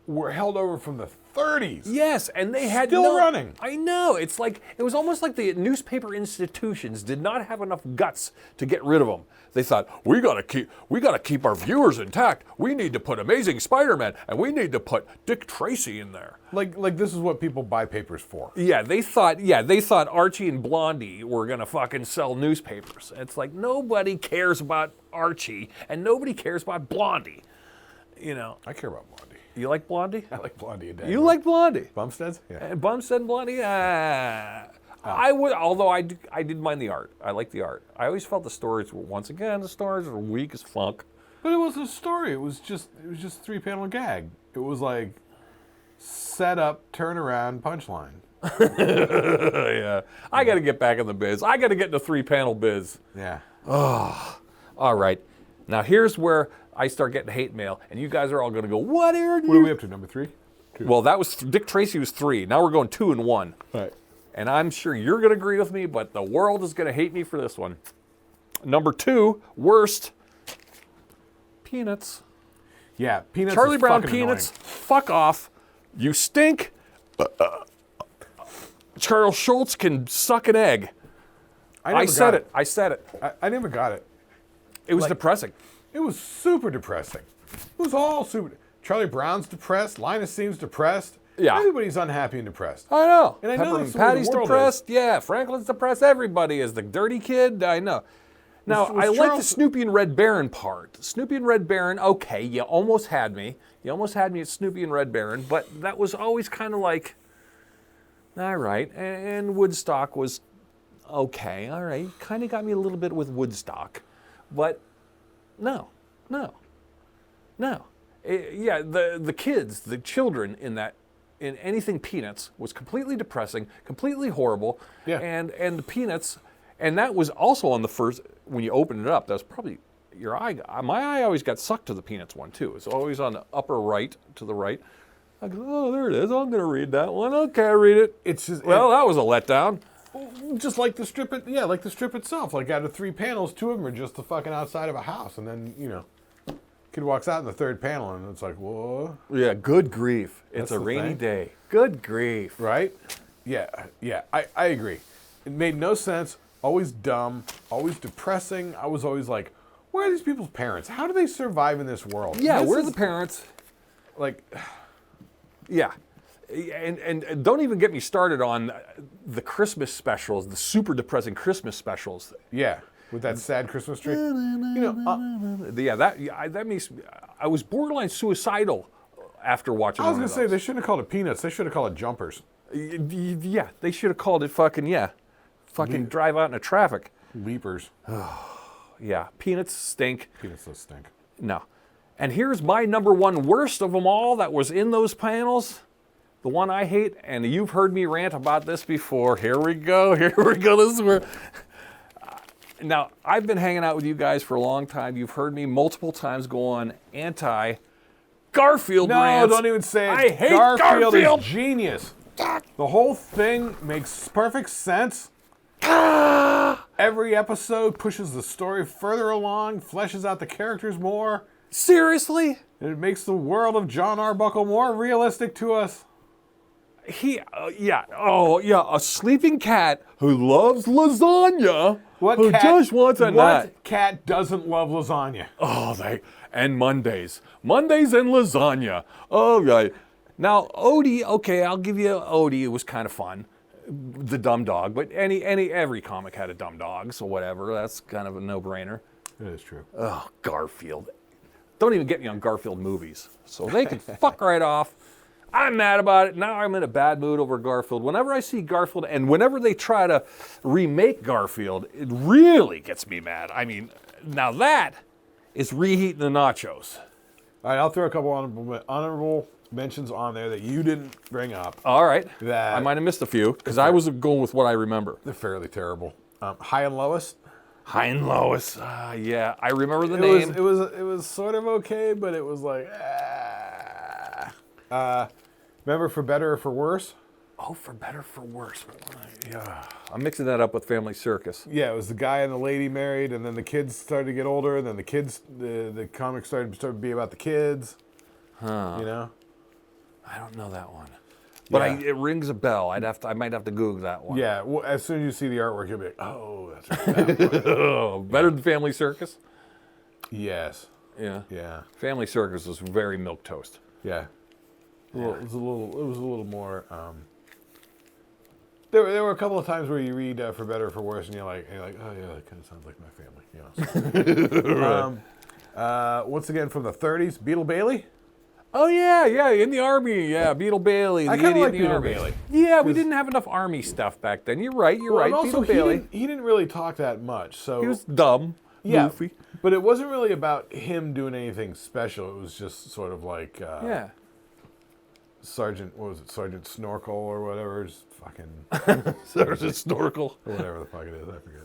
were held over from the 30s. Yes, and they had still running. I know. It's like it was almost like the newspaper institutions did not have enough guts to get rid of them. They thought we gotta keep our viewers intact. We need to put Amazing Spider-Man, and we need to put Dick Tracy in there. Like this is what people buy papers for. Yeah, they thought Archie and Blondie were gonna fucking sell newspapers. It's like nobody cares about Archie and nobody cares about Blondie. I care about Blondie. You like Blondie? I like Blondie a day. You like Blondie? Bumsteads? Yeah. And Bumstead and Blondie? I would, although I did mind the art. I like the art. I always felt the stories were, once again, were weak as fuck. But it wasn't a story. It was just 3-panel gag. It was like set up, turn around, punchline. Yeah. I got to get back in the biz. I got to get in the 3-panel biz. Yeah. Oh. All right. Now here's where I start getting hate mail, and you guys are all going to go, what are you? What are we up to, number 3? 2. Well, that was, Dick Tracy was 3. Now we're going 2 and 1. All right. And I'm sure you're going to agree with me, but the world is going to hate me for this one. Number 2, worst, Peanuts. Yeah, Peanuts. Charlie Brown fucking Peanuts, annoying. fuck off. You stink. Charles Schultz can suck an egg. I said it. I never got it. It was depressing. It was super depressing. It was all super. Charlie Brown's depressed. Linus seems depressed. Yeah. Everybody's unhappy and depressed. I know. And I know Pepper that's and the way the Patty's world depressed. Yeah, Franklin's depressed. Everybody is the dirty kid. I know. Now, Was I like the Charles- Snoopy and Red Baron part. Snoopy and Red Baron, okay, you almost had me. You almost had me at Snoopy and Red Baron, but that was always kind of like, all right. And Woodstock was okay, all right. Kind of got me a little bit with Woodstock. But no. Yeah, the kids, the children in anything Peanuts was completely depressing, completely horrible. Yeah. And the Peanuts, and that was also on the first, when you opened it up, that was probably your eye. My eye always got sucked to the Peanuts one too. It's always on the upper right, to the right. I go, oh, there it is. I'm going to read that one. Okay, read it. It's just Well, that was a letdown. just like the strip. Like the strip itself. Like out of 3 panels, 2 of them are just the fucking outside of a house, and then kid walks out in the 3rd panel, and it's like, whoa. Yeah, good grief. It's That's a the rainy thing. day. Good grief. Right? Yeah. I agree. It made no sense. Always dumb. Always depressing. I was always like, where are these people's parents? How do they survive in this world? Yeah, This we're is the parents. like. Yeah. And don't even get me started on the Christmas specials, the super depressing Christmas specials. Yeah, with that sad Christmas tree. That makes I was borderline suicidal after watching. I was one gonna of say those. they shouldn't have called it Peanuts. They should have called it Jumpers. Yeah, they should have called it fucking drive out in the traffic. Leapers. Yeah, Peanuts stink. Peanuts don't stink. No. And here's my number one worst of them all that was in those panels. The one I hate, and you've heard me rant about this before. Here we go. This is where. Now, I've been hanging out with you guys for a long time. You've heard me multiple times go on anti-Garfield No, rants. don't even say it. I hate Garfield. Garfield. Is genius. The whole thing makes perfect sense. Every episode pushes the story further along, fleshes out the characters more, Seriously? and it makes the world of John Arbuckle more realistic to us. A sleeping cat who loves lasagna. Who just wants a nut. What cat doesn't love lasagna? And Mondays and lasagna. Oh, right. Now, Odie, okay, I'll give you Odie. It was kind of fun. The dumb dog, but every comic had a dumb dog, so whatever. That's kind of a no-brainer. That is true. Oh, Garfield. Don't even get me on Garfield movies. So they can fuck right off. I'm mad about it. Now I'm in a bad mood over Garfield. Whenever I see Garfield, and whenever they try to remake Garfield, it really gets me mad. I mean, now that is Reheating The Nachos. All right, I'll throw a couple honorable mentions on there that you didn't bring up. All right. That- I might have missed a few, because I was going with what I remember. They're fairly terrible. High and Lowest. High and Lois. Yeah, I remember the name. It was sort of okay, but it was like. Remember For Better or For Worse? Oh, For Better, For Worse. Yeah. I'm mixing that up with Family Circus. Yeah, it was the guy and the lady married, and then the kids started to get older, and then the comic started to be about the kids. Huh. You know? I don't know that one. But Yeah. it rings a bell. I might have to Google that one. Yeah, well, as soon as you see the artwork, you'll be like, oh, that's right. That one. Oh, better than Family Circus? Yes. Yeah. Yeah. Family Circus was very milquetoast. Yeah. Well, it was a little more. There were a couple of times where you read For Better or For Worse, and you're like, oh yeah, that kind of sounds like my family. You know. Once again from the 30s, Beetle Bailey. Oh yeah, in the army, yeah, Beetle Bailey, the I kinda idiot like in the Beetle army. Bailey. Yeah, we didn't have enough army stuff back then. You're right. And also, Beetle Bailey. he didn't really talk that much. So He was dumb, goofy. but it wasn't really about him doing anything special. It was just sort of like Yeah. Sergeant Snorkel or whatever, just fucking Sergeant Snorkel. or whatever the fuck it is. I forget.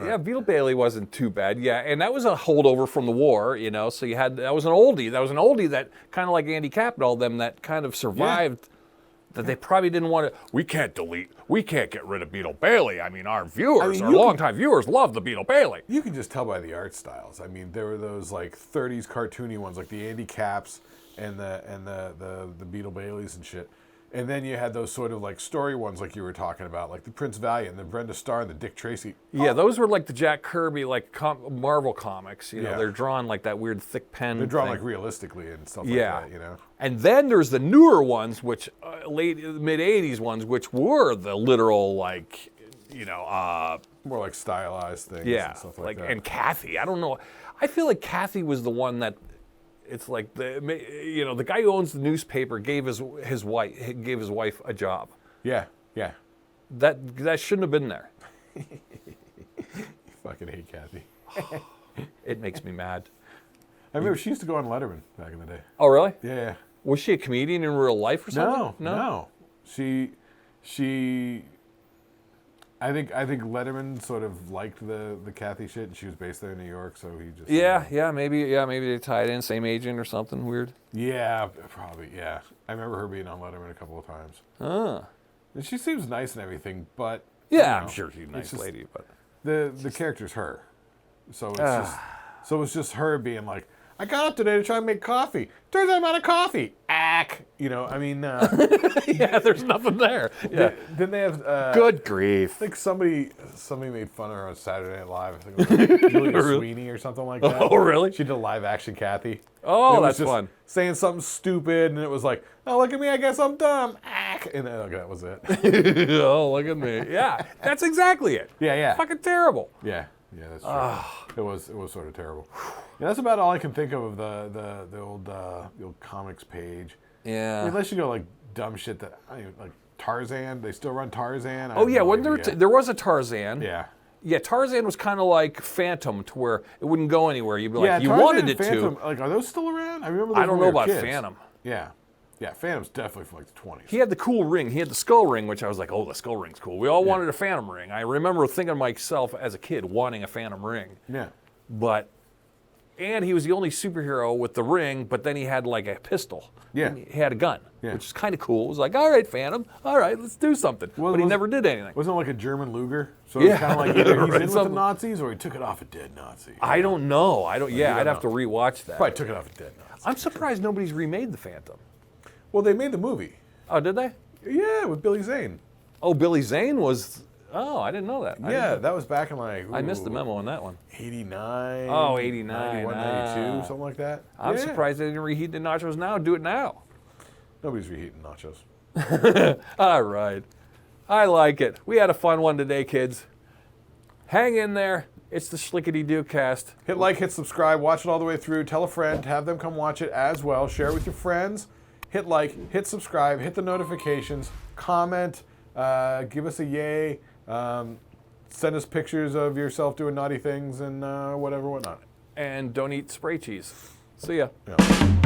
Yeah, Beetle Bailey wasn't too bad. Yeah, and that was a holdover from the war, you know. So that was an oldie. That was an oldie that kind of like Andy Capp and all them that kind of survived. That they probably didn't want to. We can't get rid of Beetle Bailey. I mean, our viewers, our longtime viewers, love the Beetle Bailey. You can just tell by the art styles. I mean, there were those like 30s cartoony ones, like the Andy Capps and the Beetle Baileys and shit. And then you had those sort of like story ones, like you were talking about, like the Prince Valiant, and the Brenda Starr, and the Dick Tracy. Yeah, those were like the Jack Kirby, like Marvel comics. You know, Yeah. they're drawn like that weird thick pen. They're drawn thing. like realistically and stuff Yeah. like that, you know. And then there's the newer ones, which mid '80s ones, which were the literal like More like stylized things yeah, and stuff like that. and Kathy. I don't know. I feel like Kathy was the one that. It's like the guy who owns the newspaper gave his wife a job. Yeah, yeah. That shouldn't have been there. You fucking hate Kathy. It makes me mad. I remember she used to go on Letterman back in the day. Oh, really? Yeah. Was she a comedian in real life or something? No. She. I think Letterman sort of liked the Kathy shit, and she was based there in New York, so he just. Maybe they tied in, same agent or something weird. Yeah, probably. Yeah, I remember her being on Letterman a couple of times. And she seems nice and everything, but. Yeah, I'm sure she's a nice lady, but the character's her, so it's just her being like, I got up today to try and make coffee. Turns out I'm out of coffee. Ack. I mean. yeah, there's nothing there. Yeah. Then they have. Good grief. I think somebody made fun of her on Saturday Night Live. I think it was like Julia Sweeney or something like that. Oh, really? She did a live action Kathy. Oh, that's fun. Saying something stupid, and it was like, oh, look at me, I guess I'm dumb. Ack. And then, that was it. Oh, look at me. Yeah, that's exactly it. Yeah. Fucking terrible. Yeah, that's true. It was sort of terrible. Yeah, that's about all I can think of the old comics page. Yeah. I mean, unless you go like dumb shit that like Tarzan. They still run Tarzan. Oh yeah, wasn't there was a Tarzan? Yeah. Yeah, Tarzan was kind of like Phantom, to where it wouldn't go anywhere. You'd be like, you Tarzan wanted and it Phantom, to. Like, are those still around? I remember. Those I don't when know we were about kids. Phantom. Yeah, Phantom's definitely from like the 20s. He had the cool ring. He had the skull ring, which I was like, oh, the skull ring's cool. We all wanted a Phantom ring. I remember thinking to myself as a kid, wanting a Phantom ring. Yeah. And he was the only superhero with the ring, but then he had like a pistol. Yeah. He had a gun, Yeah. which is kind of cool. It was like, all right, Phantom, all right, let's do something. But he never did anything. Wasn't it like a German Luger? So it's kind of like either he's in with the something. Nazis or he took it off a dead Nazi. I don't know. I'd have to rewatch that. Probably took it off a dead Nazi. I'm surprised nobody's remade the Phantom. Well, they made the movie. Oh, did they? Yeah, with Billy Zane. Oh, Billy Zane was. Oh, I didn't know that. That was back in like. I missed the memo on that one. 89. Oh, 89. 91, 92, something like that. I'm surprised they didn't reheat the nachos now. Do it now. Nobody's reheating nachos. All right. I like it. We had a fun one today, kids. Hang in there. It's the Shlicketty Cast. Hit like, hit subscribe, watch it all the way through. Tell a friend, have them come watch it as well. Share it with your friends. Hit like, hit subscribe, hit the notifications, comment, give us a yay, send us pictures of yourself doing naughty things and whatever, whatnot. And don't eat spray cheese. See ya. Yeah.